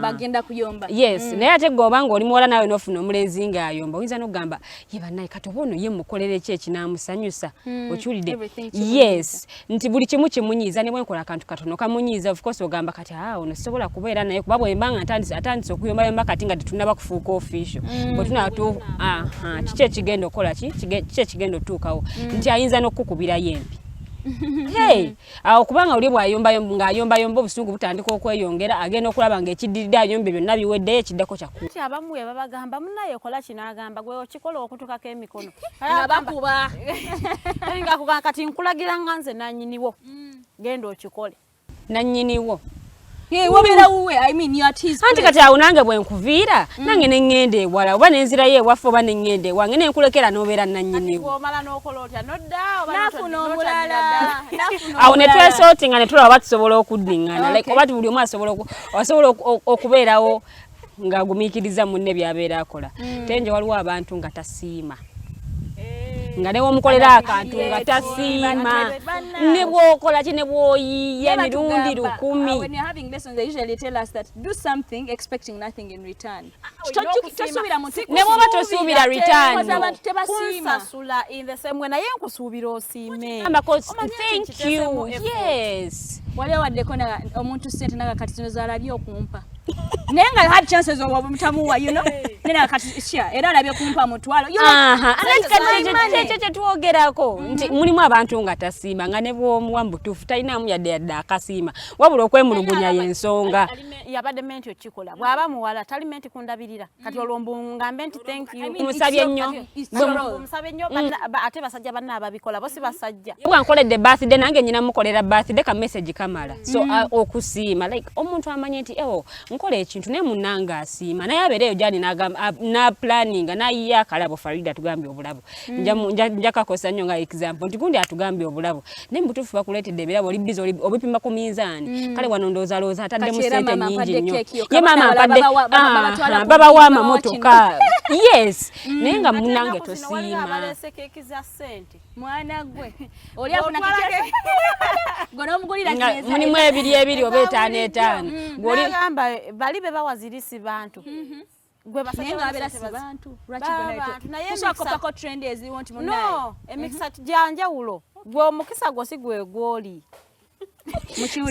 agenda kuyomba. Yes, naye ate gobanga oli muwala nawe n'ofuna omulenzi nga ayomba oyinza n'ogamba ye bannaye kati oba ono ye mukolere ki ekinamusanyusa okiwulidde. Yes, nti buli kimu kimunyiiza ne bwenkola akantu katono kamunyiiza, of course ogamba kati ono sisobola kubeera naye kuba bwembanga atandise okuyombayomba kati nga tetunaba kufuuka official bwe tunatu kiki ekigenda okola kiki ekigenda otuukawo nti ayinza n'okukubira yembi. Hey, kubanga oli bwayomba obusungu butandika okweyongera agenda okulaba ng'ekiddiridde ayombe byonna biweddeyo ekiddako kyakku. Abamu babagamba munnaye kola kinagamba gwe okikola okutukako emikono bakuba ngakugamba kati nkulagira nga nze nannyiniwo genda okikole nannyiniwo. Wabera uwe, I mean, you're at his place. Anti kati awo nange bwe nkuviira nange ne ngende ewala oba nenzira ye ewaffe oba ne ngende wange ne nkulekera n'obeera nannyiniwo. Omala n'okola otya nodda oba nafuna omulala. Awo ne twesootinga ne tulaba tusobola okuddiŋŋana like oba buli omu asobola okubeerawo ng'agumiikiriza munne by'abeera akola. Tenje waliwo abantu nga tasiima. nga ne womukolera akantu nga tasiima ne bwokola ki ne bwoyiye mirundi 10. When you're having lessons, they usually tell us that do something expecting nothing in return. Ne bwoba tosuubira return. Kunsasula in the same way naye nkusuubira osiime. Thank you. Yes. Wale waddeko na omuntu sente naga kati zino zalabye okumpa. Nenga had chances of mutamuwa, you know. Nena kati shia era alabye kumpa mutwalo. You know. Cheche tuogerako nti mulimu abantu nga tasiima nga ne bwomuwambu tufu talinamu yadde akasiima wabula okwemulugunya y'ensonga. Yabadde menti okikola bw'aba muwala tali menti kundabirira kati olwombu ngambe nti thank you. Musabye nnyo. Musabye nnyo ate basajja banna ababikola bo si basajja. Bwankoledde birthday nange nyina mukolera birthday ka message kamala. So okusiima like omuntu amanye nti nkola ekintu ne munanga asiima naye abeereyo jani na planning na iya kalabo Farida tugambye obulabo nja kakosa nnyo nga example nti gundi atugambye obulabo ne mbutufu bakuletedde ebirabo oli bizo obipima ku minzaani kale wano ndozaloza atadde mu sente nyingi nnyo ye mama mpadde baba wa mamotoka yes naye nga munange tosiima balese keki za sente mwana gwe oli afuna keke gono mugulira kineza mulimu ebiri oba 5 goli gamba bali be bawazirisi bantu gwe basajja babera sibantu lwaki gwe naye trend ezi want munaye no emixa janjawulo gwe omukisa gosi gwe goli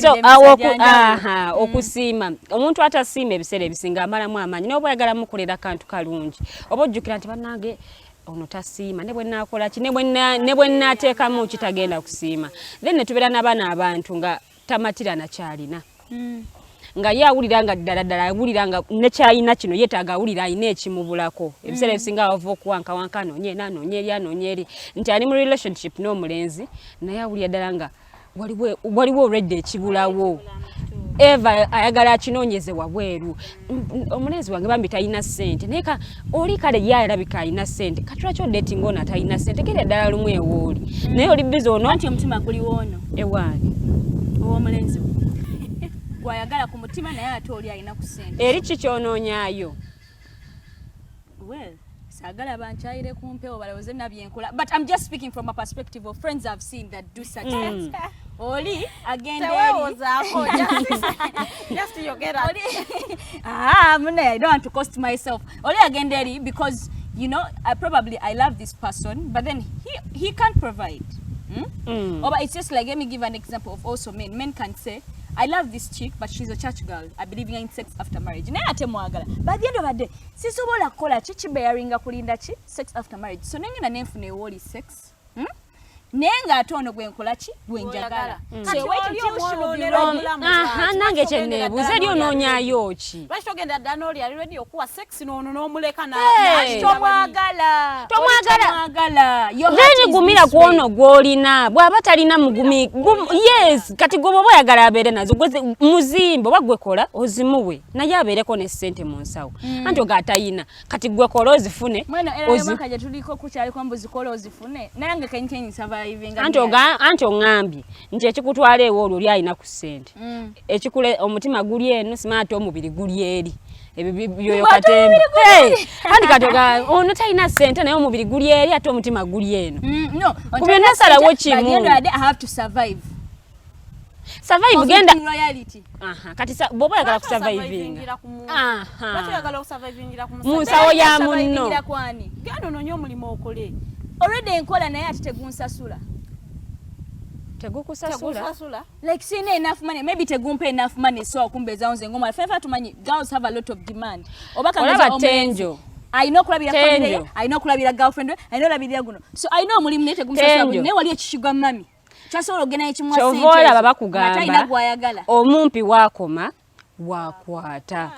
so okusiima omuntu atasiima ebiseera ebisinga amalamu amanyi n'oba oyagala mukolera kantu kalungi oba ojjukira nti bannange ono tasiima ne bwe naakola ki ne bwe naateekamu kitagenda kusiima then ne tubeera n'abaana abantu nga tamatira nakyalina nga yawulira nga ddala awulira nga nekyayina kino yeetaaga awulira ayina ekimubulako ebiseera ebisinga ava okuwankawanka anoonya eri nti ali mu relationship n'omulenzi naye awulira ddala nga waliwo already ekibulawo Eva ayagala akinoonyeze wabweru omulenzi wange bambi talina ssente naye oli kale ye alabika alina ssente kati lwaki odeetinga ono atalina ssente gera ddala lumu ewooli naye oli bizi ono anti omutima guliwo ono ewaani ow'omulenzi gwayagala ku mutima naye ate oli alina ku ssente eri kikyonoonyaayo well sagala banchayire kumpewo baloze nabyenkola but I'm just speaking from a perspective of friends I've seen that do such things oli agende just you get out I don't want to cost myself oli agende eri because you know I love this person but then he can't provide or it's just like let me give an example of also men can say I love this chick, but she's a church girl. I believe in sex after marriage. Naye ate mwagala. By the end of the day, sisobola kola chichi bearinga kulinda chi sex after marriage. So nenga nenfune woli sex. Nenga atono gwenkola chi gwenjagala. So wait until she will be ready. Nange kyenneebuuza eri onoonyaayo ki? Lwaki togenda ddala oli ali ready okuwa sex n'ono n'omuleka tomwagala. Then gumira kuono gw'olina bw'aba talina mugumi yes kati gwe bw'oba oyagala abeere nazo muzimbo oba gwe kola ozimuwe naye abeereko ne ssente mu nsawo anti ogaatayina kati gwe kola ozifune mwaka gye tuliko kukyaliko mbu zikola ozifune nange kenkenyi surviving anti oŋŋambye nti ekikutwala ewo olwo oli alina ku ssente ekikule omutima guli eno simanyi ate omubiri guli eri ebyo katemba anti katoga ono talina ssente naye omubiri guli eri ate omutima guli eno kubyonna salawo kimu I have to survive genda royalty kati bw'oba oyagala kusurvivinga mu nsawo ya munno genda onoonye omulimu okole already enkola naye ati tegunsasula tegukusasula like seeing enough money maybe tegumpe enough money so akumbeza onze ngoma fefa tumanyi girls have a lot of demand olaba tenjo I know kulabira family I know kulabira girlfriend I know kulabira guno so I know mulimu ne tegumsasula ne wali ekishigwa mami chasola ogena ekimwa sente chovola baba kugamba omumpi wakoma wakwata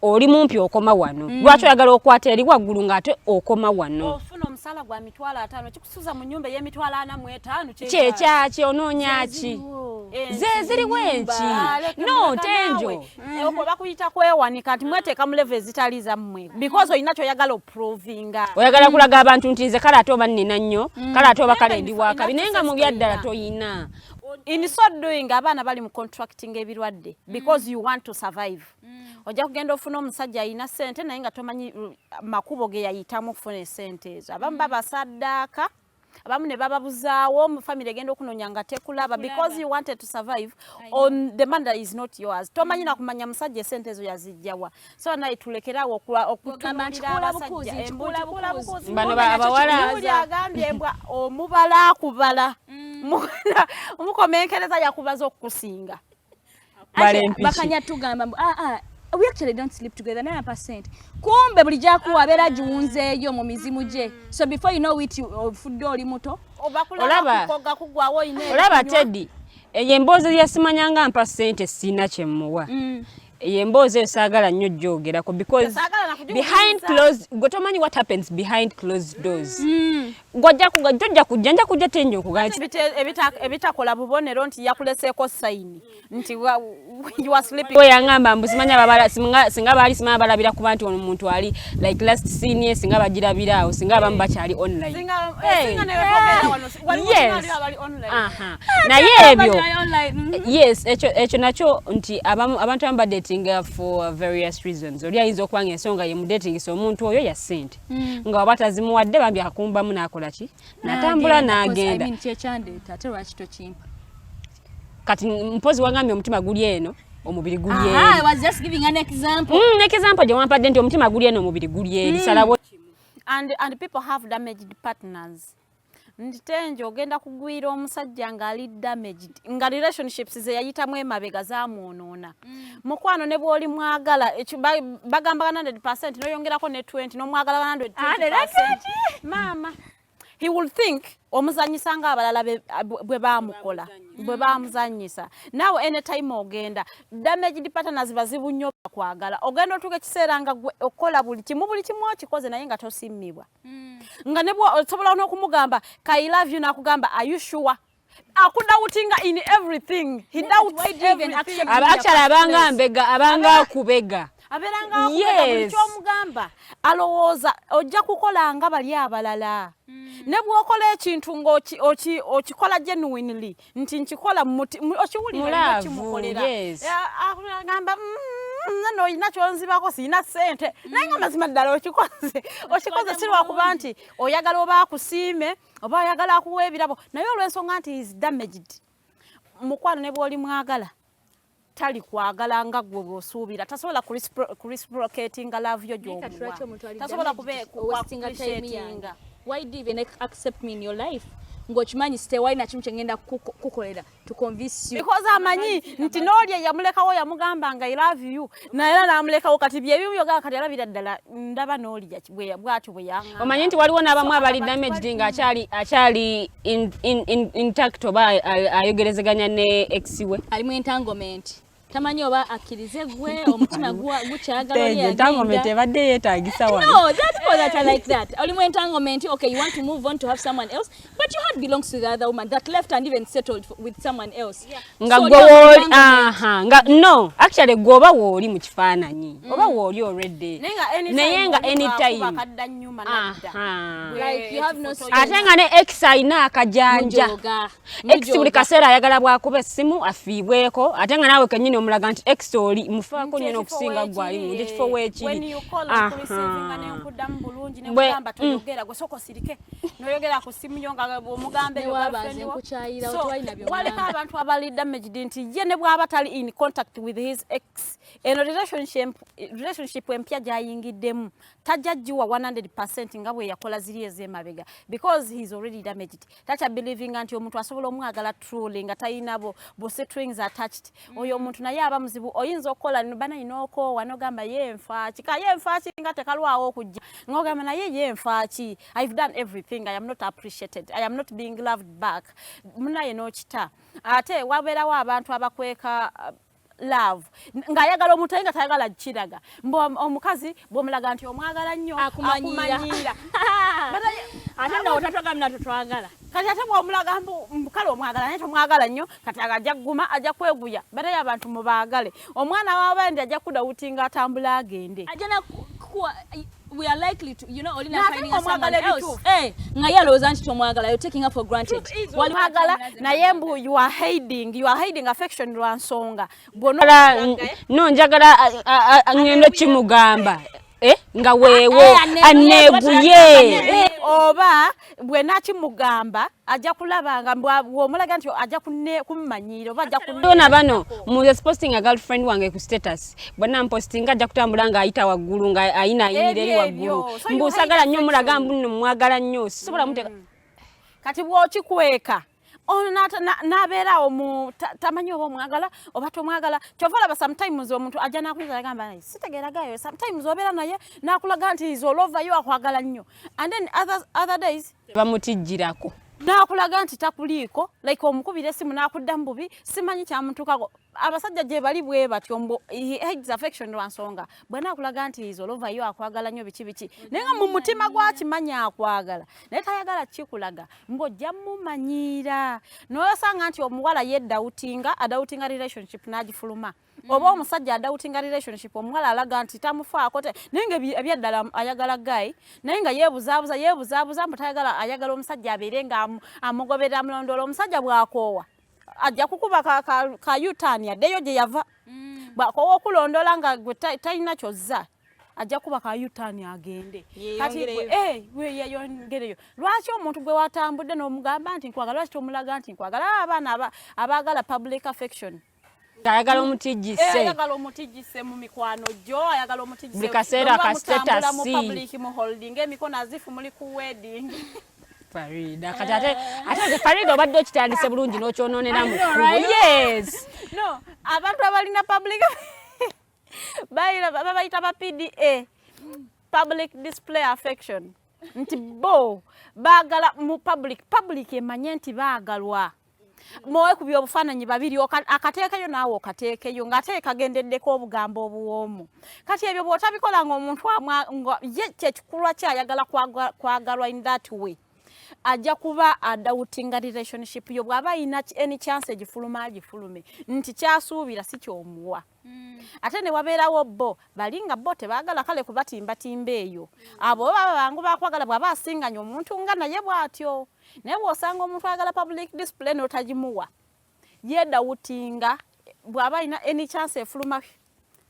oli mumpi okoma wano lwaki oyagala okwata eri waggulu ng'ate okoma wano ofuna omusala gwa mitwalo 5 kikusuza mu nyumba y'emitwalo 45 kyeki onoonyaki ziri wenki no tenjo okwo bakuyita kwewanika nti mweteeka mu level ezitali zammwe because olina kyoyagala oprovinga oyagala kulaga abantu nti nze kale ate oba nnina nnyo kale ate oba kale ndi wakabi naye nga mu byaddala toyina In so doing abaana bali mu contracting ebirwadde because you want to survive. Ojja kugenda ofuna omusajja alina ssente naye nga tomanyi makubo ge yayitamu okufuna essente ezo. Abamu babasaddaaka, abamu ne bababuzaawo mu family egenda okunoonya nga tekulaba because you wanted to survive on the man that is not yours. Tomanyi na kumanya musajja essente ezo yazijjawa. So naye tulekerawo okutunuulira abasajja embulabukuzi. Bano abawala agambye embwa omubala akubala. Omukomenkereza yakubaza okukusinga. Bakanya tugamba we actually don't sleep together 9%. Kumbe buli jakuwa abera jiwunzeeyo mu mizimu gye. So before you know it ofudde oli muto. Olaba Teddy. Eyemboozi yasimanyanga mpa ssente sina kyemmuwa. Eyemboozi esaagala nnyo gyogerako because behind closed gotomanyi what happens behind closed doors. Tojja kujja tenjo okugaji. Ebitakola bubonero nti yakuleseeko sayini. Nti you are sleeping. Oya ngamba mbusimanya babala singa bali simanya balabira ku bantu omuntu ali like last scene singa bagirabira awo singa bamu bakyali online. Singa ne bogera wano. Yes. Wali online. Naye ebyo. Yes, ekyo nakyo nti abantu amba dating for various reasons. Oli ayinza okwanga ensonga ye mu dating so omuntu oyo ya sente. Nga wabatazimuwadde bambi akumbamu nakola ki? Natambula n'agenda. I mean kyechande tate lwaki tokimpa. Kati mpozi wangambye omutima guli eno omubiri guli eno. I was just giving an example. Example je wampadde nti omutima guli eno omubiri guli eno. Salabo. And people have damaged partners. Nditenje ogenda kugwira omusajja nga ali damaged nga relationships ze yayitamu emabega zaamuonoona. Mukwano ne bwoli mwagala bagamba 100% noyongerako ne 20 no mwagala 120%. Mama he will think omuzanyisanga abalala bwe baamukola bwe baamuzanyisa. Now anytime ogenda damaged partners bazibu nnyo kwagala ogenda otuka kiseera nga okola buli kimu okikoze naye nga tosimmibwa. Nga nebwo osobola n'okumugamba I love you nakugamba are you sure? Akudoubtinga in everything. He doubts even accept. Abachala abanga kubega. Aberanga okubega kyomugamba alowooza ojja kukola nga bali abalala. Ne bwokola ekintu okikola genuinely nti nkikola okiwulira kimukolera. Agamba nano ina kyonzibako sina ssente naye nga mazima ddala okikoze si lwakuba nti oyagala oba akusiime oba oyagala akuwa ebirabo naye olw'ensonga nti is damaged. Mukwano ne bw'oli mwagala tali kwagala nga gwe bw'osuubira tasobola kureciprocatinga love yo gy'omuwa tasobola kuappreciatinga. Why do you even accept me in your life? Ngochimanyi stay why na chimu chengenda kukolera to convince you because amanyi nti nolye yamulekawo yamugamba nga I love you na era namulekawo kati bye byo ga kati alabira ddala ndaba nolya bwatyo bwe yanga. Omanyi nti waliwo n'abamu abali damaged nga akyali intact oba ayogerezeganya ne ex we ali mu entanglement. Tamanyi oba akirize gwe omutima gukyagala oli entanglement ebadde yeetagisa wano. No, that's for that I like that. Only when entanglement, okay, you want to move on to have someone else, but your heart belongs to the other woman that left and even settled with someone else. Nga no, actually goba woli mu kifaananyi. Oba woli already. Naye nga anytime. Like you have no ate nga ne ex ayina akajanja. Ex buli kaseera ayagala bwakuba essimu afiibweko ate nga naawe kenyini omulaga nti ex oli mufaako nnyo n'okusinga gwali mu ekifo weekiri. When you call okulisinga ne nkuddamu bulungi ne mugamba toyogera gwe soko sirike noyogera ku simu yo nga omugambe yo wabaze nkukyayira otwalina byo. Waleka abantu abali damaged nti ye ne bwaba tali in contact with his ex in a relationship empya gyayingiddemu tajja jiwa 100% nga bwe yakola ziri ez'emabega because he's already damaged. Tacha believing nti omuntu asobola omwagala truly nga tayinabo bo strings attached. Oyo omuntu naye aba muzibu oyinza okukola bana inoko wanogamba yenfaaki nga tekalwawo okujja ngogamba naye yenfaaki I've done everything I am not appreciated I am not being loved back munaye n'okita ate wabeerawo abantu abakweka love ngayagala omuntu nga tayagala kiraga mbo omukazi bwomulaga nti omwagala nnyo akumanyira ate nawo tatwagamna tutwagala kati ate bwomulaga mukale omwagala naye tomwagala nnyo kati ajja kuguma ajja kweguya batayo abantu mubaagale omwana w'abandi ajja kudawutinga atambula agende ajana we are likely to, Olina finding someone else. Hey, you're taking her for granted. You are hiding affection lwa nsonga. No njagala ngendo chimugamba. Nga weewo aneguye oba bwe nakimugamba ajja kulabanga bw'omulaga nti ajja kumumanyira oba ajja kunona bano mu posting a girlfriend wange ku status bwana posting ajja kutambula nga ayita waggulu nga ayina eri waggulu mbusagala nnyo mulaga mbuno mwagala nnyo sisobola muteka kati bw'okikweka ono nabeera omu tamanyi oba omwagala oba tomwagala kyovala ba sometimes omuntu ajja nakuliza agamba sitegeeragayo sometimes obeera naye nakulaga nti izolovayo akwagala nnyo and then other days bamutijjirako nakulaga nti takuliiko like omukubira esimu nakuddamu bubi simanyi kyamutukako abasajja gye bali bwe batyo he hides affection lwa nsonga bwe nakulaga nti izolovayo akwagala nnyo biki naye nga mu mutima gwakimanya akwagala naye tayagala kikulaga mbojja mumanyira noyosanga nti omuwala adautinga relationship n'agifuluma oba omusajja adautinga relationship omuwala alaga nti tamufaako naye nga ebyaddala ayagala gayi naye nga yeebuzaabuza mbu tayagala ayagala omusajja abeere nga amugoberera mulondoola omusajja bw'akoowa ajja kukuba ka yutani addeyo gye yava bw'akoowa okulondoola nga gwe talina kyozza ajja kuba ka yutani agende kati yeyongereyo lwaki omuntu gwe watambudde n'omugamba nti nkwagala lwaki tomulaga nti nkwagala abaana abaagala public affection ayagala omutijjise mu mikwano gyo ayagala omutijjise buli kaseera ka status mu public mu holding emikono azifu muli ku wedding Farida ate Farida obadde okitandise bulungi n'okyononera mu kkubo yes no abantu abalina public babayita ba PDA public display affection nti bo baagala mu public emanye nti baagalwa mowe ku byobufaananyi babiri akateekayo naawe okateekeyo ng'ate kagendeddeko obugambo obuwoomu kati ebyo bw'otabikola ng'omuntu ye kyekikulwa kyayagala kwagalwa in that way ajja kuba adautinga relationship yo bw'aba ayina any chance agifulume nti kyasuubira si kyomuwa ate ne wabeerawo bo balinga bo tebaagala kale kubatimbatimba eyo abo baba bangu bakwagala bw'aba asinganya omuntu nga naye bw'atyo naye bw'osanga omuntu ayagala public display n'otagimuwa yedawutinga bw'aba ayina any chance efuluma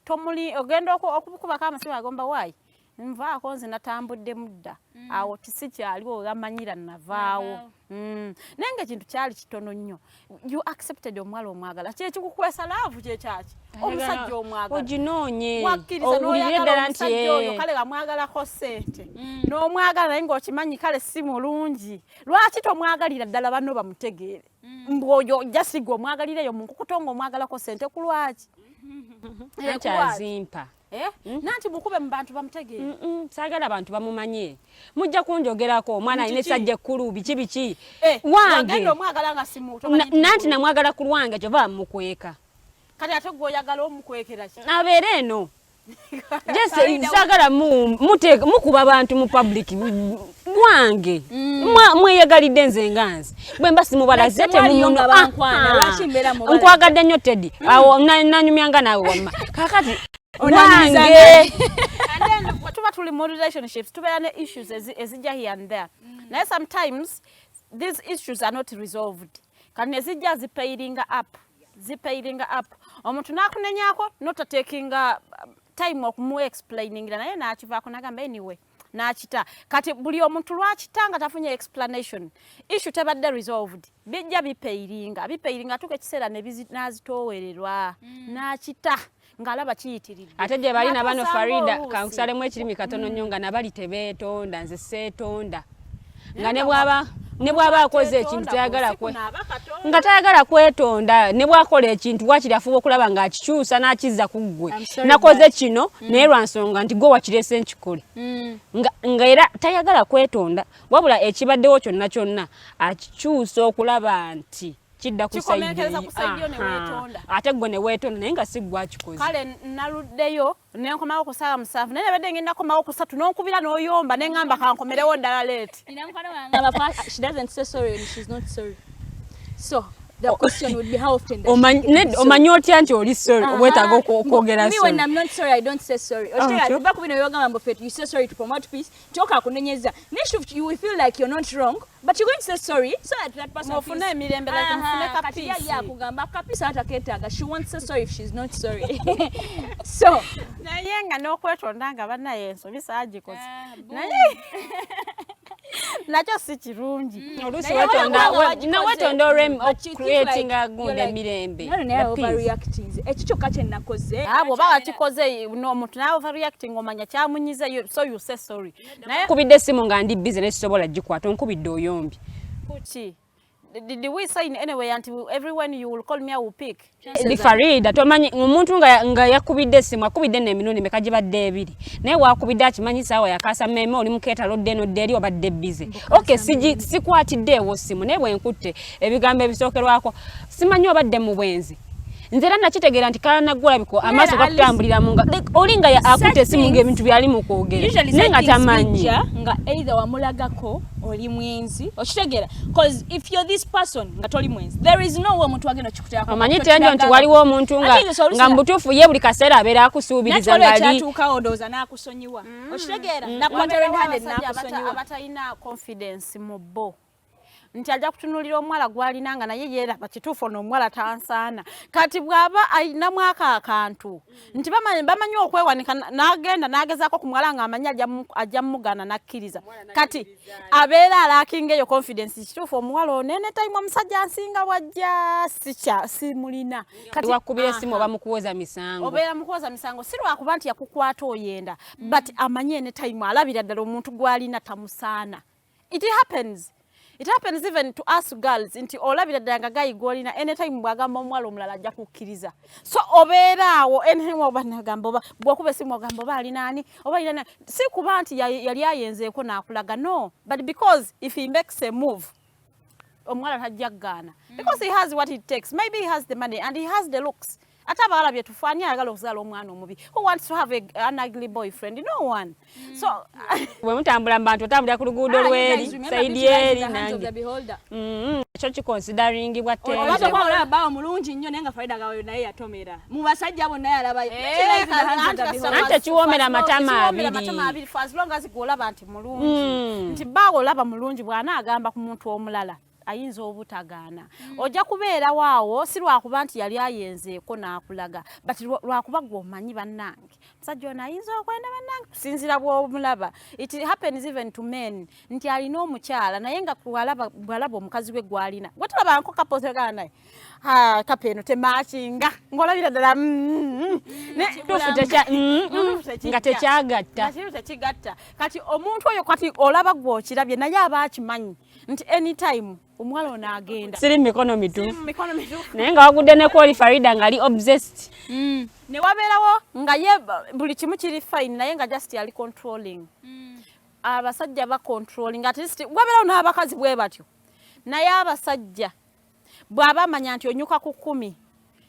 tomuli ogenda okubukubako amasimu agomba waayi nvaako nze natambudde mudda awo kisikyaliwo ogamanyira navaawo naye ng'ekintu kyali kitono nnyo you accepted omwala omwagala kyekikukwesa laavu kyekyaki omusajja omwagala oginoonye owulire ddala nti oyo kale gamwagalako ssente n'omwagala naye ng'okimanyi kale si mulungi lwaki tomwagalira ddala banno bamutegeere mbwoyo ojja sigwa omwagalireyo mu nkukuto ng'omwagalako ssente ku lwaki kyazimpa nanti mukube mu bantu bamutegeere saagala abantu bamumanye mujja kunjogerako omwana alina essajja ekkulu biki wange nanti namwagala ku lwange kyova mukweka kati ate gweoyagala omukwekera ki abeere eno saagala mukuba abantu mu public wange mweyagalidde nze nganze bwe mba simubalaze nkwagadde nnyo Teddy awo nanyumyanga naawe wamma kakati wange tuba tuli mu relationships tubeera ne issues ezijja here and there naye sometimes these issues are not resolved kati nezijja zipairinga up omuntu nakunenyako notatekinga time okumuwa explainingira naye nakivaako nagamba anyway nakita kati buli omuntu lwakitanga tafunye explanation issue tebadde resolved bijja bipairinga tuko ekiseera nazitoowererwa nakita ngalaba kiyitiridde ate gye balina bano Farida kankusalemu ekirimi katono nnyo nga nabali tebeetonda nze seetonda nga ne bw'aba akoze ekintu tayagala kwetonda ne bw'akola ekintu wakiri afuba okulaba ng'akikyusa n'akizza ku ggwe nakoze kino naye lwa nsonga nti gwe wakireese nkikole nga era tayagala kwetonda wabula ekibaddewo kyonna akikyusa okulaba nti kidda ku sayidi ate gwe ne weetonda naye nga si gwe akikoze kale naluddeyo nenkomawo kusala musanvu naye nebadde ngenda komawo kusatu n'onkubira n'oyomba ne ngamba kankomerewo ddala leeti she doesn't say sorry and she's not sorry so the question would be how often omanyi otya nti oli sorry obwetaaga okwogera sorry. When I'm not sorry, I don't say sorry. Back when you say sorry to promote peace, next you will feel like you're not wrong, but you're going to say sorry so that person feels she won't say sorry if she's not sorry. So nacho si kirungi olusi wetonda creating a good emirembe ekikyo kake nakoze abo baba kikoze n'omuntu nawe overreacting omanya kyamunyize so you say sorry naye kubidde simu nga ndi business sobola gikwata onkubidde oyombi kuki did we say in anyway until everyone you will call me I will pick Di Farida tomanyi omuntu nga yakubidde simu akubidde n'emirundi meka gibadde ebiri naye wakubidde akimanyi sawa yakasa meme oli mukeeta lodde no deri obadde busy okay sikwatidde ewo simu naye bwenkutte ebigambo ebisookerwako simanyi obadde mu bwenzi nzera nakitegeera nti kana gula biko amaso gatambulira munga olinga ya akute simu ng'ebintu byali mu kwogera nenga tamanyi nga either wamulagako oli mwenzi okitegeera because if you're this person nga toli mwenzi there is no way omuntu agenda kikutako amanyi tenjo nti waliwo omuntu nga mbutufu ye buli kaseera abeera akusuubiriza ngali natuuka odoza n'akusonyiwa okitegeera abatalina confidence mu bo nti ajja kutunulira omwala gwalinanga naye yeeraba kituufu n'omwala tansaana kati bw'aba ayina mwaka akantu nti bamanyi okwewanika n'agenda n'agezaako ku mwala ng'amanyi ajja mugana n'akkiriza kati abeera alakinga eyo confidence kituufu omuwala onene tayimu omusajja ansinga wajja simulina kati wakubira esimu oba mukuwoza misango obeera mukuwoza misango si lwakuba nti yakukwata oyenda but amanyi ene tayimu alabira ddala omuntu gwalina tamusaana it happens even to us girls nti olabira ddanga gayigolina anytime bwagamba omwala omulala ajja kukkiriza so obeeraawo anytime obanagamba bw'okuba esimu ogamba oba alinaani oba alina si kuba nti yali ayenzeeko n'akulaga no but because if he makes a move omwala tajja kugaana because he has what it takes maybe he has the money and he has the looks ataba alabye tufaani ayagala okuzaala omwana omubi who wants to have an ugly boyfriend no one so bwe mutambula mu bantu otambulira ku luguudo lweri saidi eri nange ekyo kiconsidering bwa olaba omulungi nnyo naye nga Farida gawe naye yatomera mu basajja bonna yalabayo ante kiwoomera matama abiri for as long as golaba nti mulungi nti baawo olaba mulungi bw'anaagamba ku muntu omulala ayinza obutagaana ojja kubeera waawo si lwakuba nti yali ayenzeeko n'akulaga but lwakuba gw'omanyi bannange musajja ono ayinza okwenda bannange kusinzira bw'omulaba it happens even to men nti alina omukyala naye nga bw'alaba omukazi we gwalina gwe tulabanko kapotegana naye kapa eno temakinga ng'olabira ddala nga tekyagatta tekigatta kati omuntu oyo kati olaba gw'okirabye naye aba akimanyi nti anytime omwala ono agenda siri mikono mituufu naye nga wagudde ne kwoli Farida nga ali obsessed ne wabeerawo nga ye buli kimu kiri fine naye nga just yali controlling abasajja ba controlling at least wabeerawo n'abakazi bwe batyo naye abasajja bw'aba amanya nti onyuka ku 10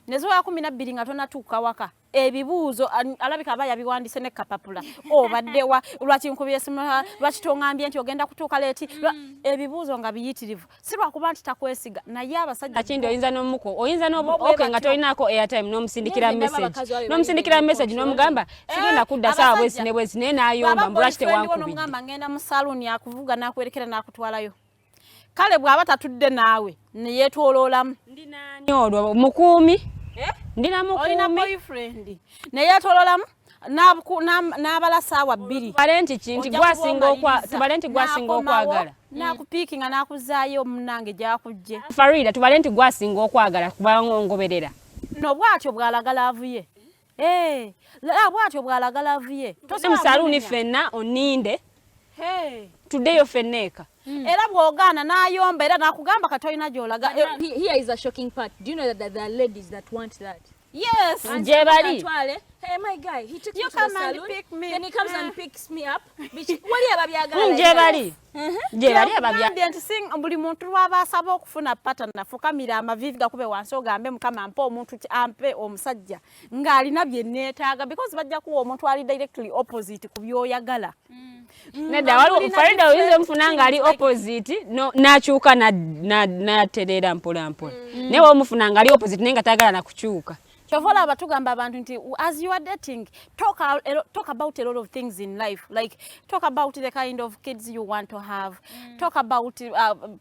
nezoya 12 nga tonatuuka waka ebibuuzo alabika aba yabiwandise ne kapapula obaddewa lwaki nkubye simu lwaki tongambye nti ogenda kutuuka leeti ebibuuzo nga biyitirivu si lwakuba nti takwesiga naye abasajja akindi oyinza n'omuko oyinza okay nga tolinaako airtime n'omusindikira message n'omugamba sigenda kudda saawa bwesi naye n'ayomba lwaki tewankubidde n'omugamba ngenda mu saluuni akuvuga n'akwerekera n'akutwalayo kale bw'aba tatudde naawe ne yeetooloolamu ndinaani olwo mukuumi ndina mukuumi olina boyfriend ne yeetooloolamu n'abala saawa 2 tubale nti gwasinga okwagala n'akupiikinga n'akuzaayo munnange gyakujje Farida tubale nti gwasinga okwagala kubangoberera n'obwatyo bw'alagala avuye bwatyo bw'alagala avuye tose mu saluuni ffenna oninde tuddeyo ffenneeka era bw'ogaana n'ayomba era n'akugamba katolina gy'olaga here is a shocking part do you know that there are ladies that want that yes gye bali hey my guy he took you me to the salon then he comes and picks me up wali ababyagala gye bali ababyagala nti sing buli muntu lwaba asaba okufuna pattern nafukamira amavivi gakube wansi ogambe mukama ampe omuntu ampe omusajja ng'alina bye neetaaga because bajja kuwa omuntu ali directly opposite ku byoyagala Nedda waliwo Farida oyize mfunanga ali opposite n'akyuka n'aterera mpola mpola. Naye womufunanga ali opposite naye nga tagala na kukyuka. Chovola abatugamba abantu nti as you are dating, talk about a lot of things in life. Like talk about the kind of kids you want to have. Talk about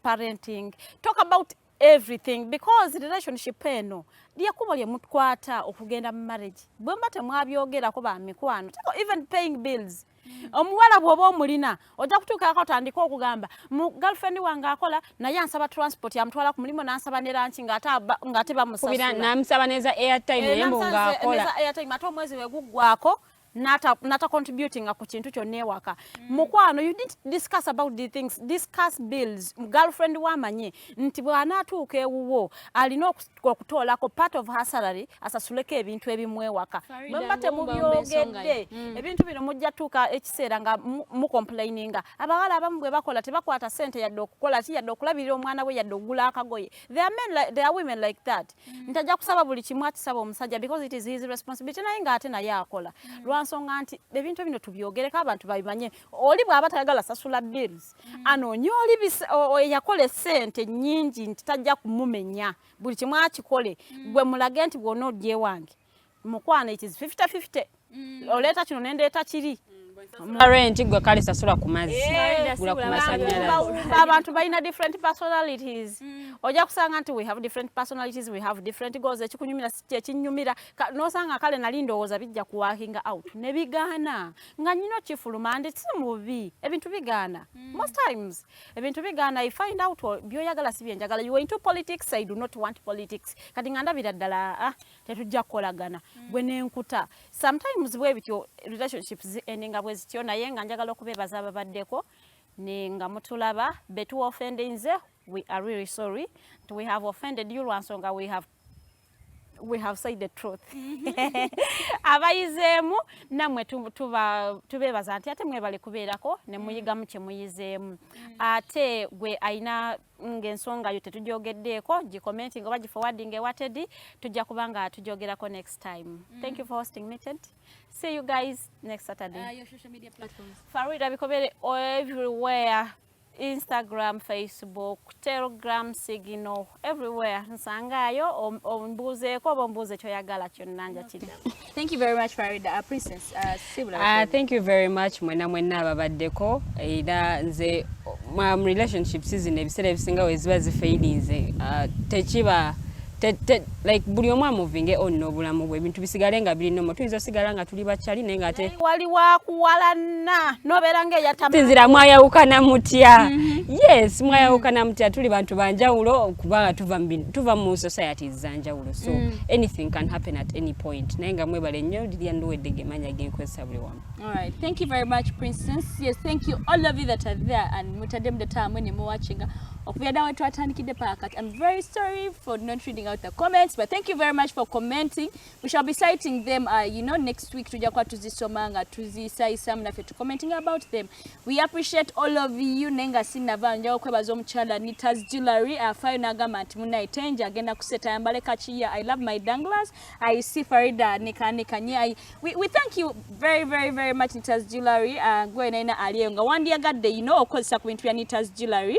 parenting. Talk about everything because relationship eno liyakuba lye mutkwata okugenda mu marriage. Bwe mbate mwabyogerako ba mikwano. Even paying bills. Omuwala bw'oba omulina ojja kutuuka otandika okugamba mu girlfriend wange akola naye ansaba transport yamutwala ku mulimu n'ansaba ne lunch ng'ate bamusasula. N'amusaba neza airtime naye ng'akola. Airtime ate omwezi we guggwako nata contributing ku kintu kyonna ewaka. Mukwano, you need to discuss about the things. Discuss bills. Girlfriend wamanye nti bw'anaatuuka ewuwo alina okutoolako part of her salary asasuleko ebintu ebimu ewaka. Bwe mbate mubyogedde ebintu bino mujja tuuka ekiseera nga mucomplaininga. Abawala abamu bwe bakola tebakwata ssente yadde okukola ki yadde okulabirira omwana we yadde okugula akagoye. There are women like that. Ntajja kusaba buli kimu akisaba omusajja because it is his responsibility naye ng'ate naye akola. Nsonga nti ebintu bino tubyogereko abantu babimanye. Oli bw'aba tayagala sasula bills anoonya oli yakola ssente nnyingi nti tajja kumumenya buli kimu akikole gwe mulage nti bw'ona odya ewange mukwano it is 50-50 oleeta kino nendeeta kiri rent gwe kale sasula ku mazzi gula ku masannyalaze. Abantu balina different personalities. Ojja kusanga nti we have different personalities, we have different goals. Ekikunyumira ekinyumira n'osanga kale nali ndowooza bijja kuwakinga out ne bigaana nga nnina okifuluma ndi si mubi ebintu bigaana. Most times ebintu bigaana I find out byoyagala si byenjagala. You are into politics, I do not want politics. Kati nga ndabira ddala tetujja kukolagana gwe n'enkuta. Sometimes bwe bityo relationships endinga bwe zityo naye nga njagala okubeebaza ababaddeko ne nga mutulaba betu offended nze we are really sorry. We have offended you Lwansonga, we have said the truth. Abayizeemu namwe tubeebaza nti ate mwebale kubeerako ne muyigamu kye muyizeemu. Ate gwe ayina ng'ensonga yo tetujogeddeeko gikomenting oba giforwarding ewa Teddy tujja kubanga tujogerako next time. Thank you for hosting me, Teddy. See you guys next Saturday. Your social media platforms. Farida Bikobere everywhere. Instagram, Facebook, Telegram, Zizino, everywhere. Nsangayo ombuzeeko oba ombuze kyoyagala kyonna nja kiri. Thank you very much Farida. Princess thank you very much mwenna ababaddeko era nze relationships zino ebiseera ebisinga we ziba zifailinze tekiba like buli omu amuvinge on n'obulamu bwe ebintu bisigale nga biri nomo tuyinza osigala nga tuli bakyali naye nga ate wali wakuwalana nobeera ng'eyatama sinzira mwayawukana mutya. Yes, mwayawukana mutya tuli bantu banjawulo kubanga tuva mu society zanjawulo so anything can happen at any point naye nga mwebale nnyo Lilian Luwedde gemanya genkozesa buli wamu. Alright, thank you very much Princess. Yes, thank you all of you that are there and mutadde the time when you're watching. I'm very sorry for not reading out the comments, but thank you very much for commenting. We shall be citing them, next week. Commenting about them. We appreciate all of you. Nenga sinavanja kwebazom chala Nita's jewelry. Fayo nagamant muna itenja agenda kuseta yambale kachiya. I love my danglers. I see Farida nika. We thank you very, very, very much Nita's jewelry. Gwe naina aliyonga. One day agadde okozesa kubintu bya Nita's jewelry.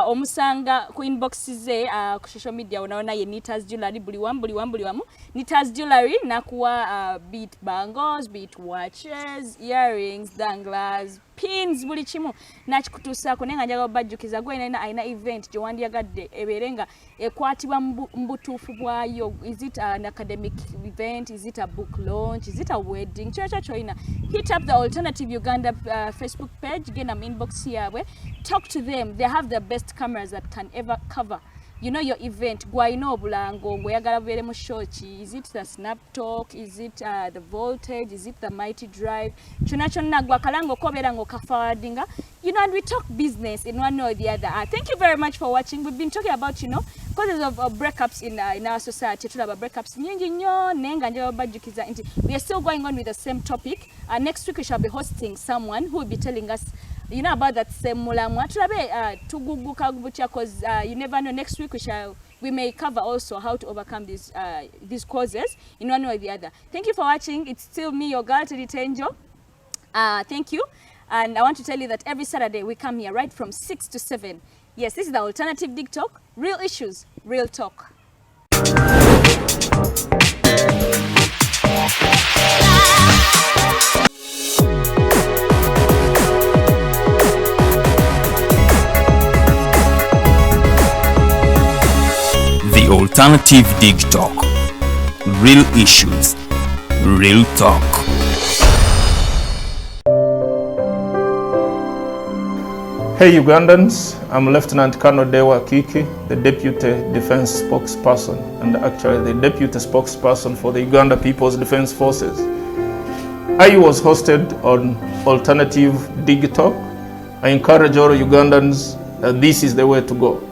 Omusanga ku inbox ze ku social media unaona ye Nita's jewelry buli wamu Nita's jewelry nakuwa beat bangles, beat watches, earrings, danglers, pins buli kimu nakikutuusako naye nga njagala obajjukiza gwe aina event gye wandyagadde ebeerenga ekwatibwa mbutuufu bwayo. Is it an academic event? Is it a book launch? Is it a wedding? Choina hit up the Alternative Uganda Facebook page, genda mu inbox yabwe, talk to them. They have the best cameras that can ever cover your event. Gwaino obulango ngoyagala bere mu shochi. Is it the snap talk? Is it the voltage? Is it the mighty drive? Chona gwa kalango kobera ngo kafawadinga. And we talk business in one way or the other. Thank you very much for watching. We've been talking about causes of breakups in our society. Tulaba breakups nyingi nyo nenga njalo bajukiza. We are still going on with the same topic. Next week we shall be hosting someone who will be telling us about that same mulamwa. Tulabe tuguguka gubutya cause you never know. Next week we may cover also how to overcome these causes in one way or the other. Thank you for watching. It's still me, your girl Teddy Teangel. Thank you. And I want to tell you that every Saturday we come here right from 6 to 7. Yes, this is the alternative Dig Talk. Real issues, real talk. The alternative Dig Talk. Real issues, real talk. Hey Ugandans, I'm Lieutenant Colonel Dewa Kiki, the Deputy Defense Spokesperson and actually the Deputy Spokesperson for the Uganda People's Defense Forces. I was hosted on Alternative Dig Talk. I encourage all Ugandans that this is the way to go.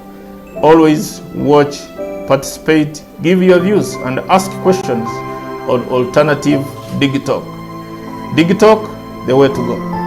Always watch, participate, give your views and ask questions on Alternative Dig Talk. Dig Talk, the way to go.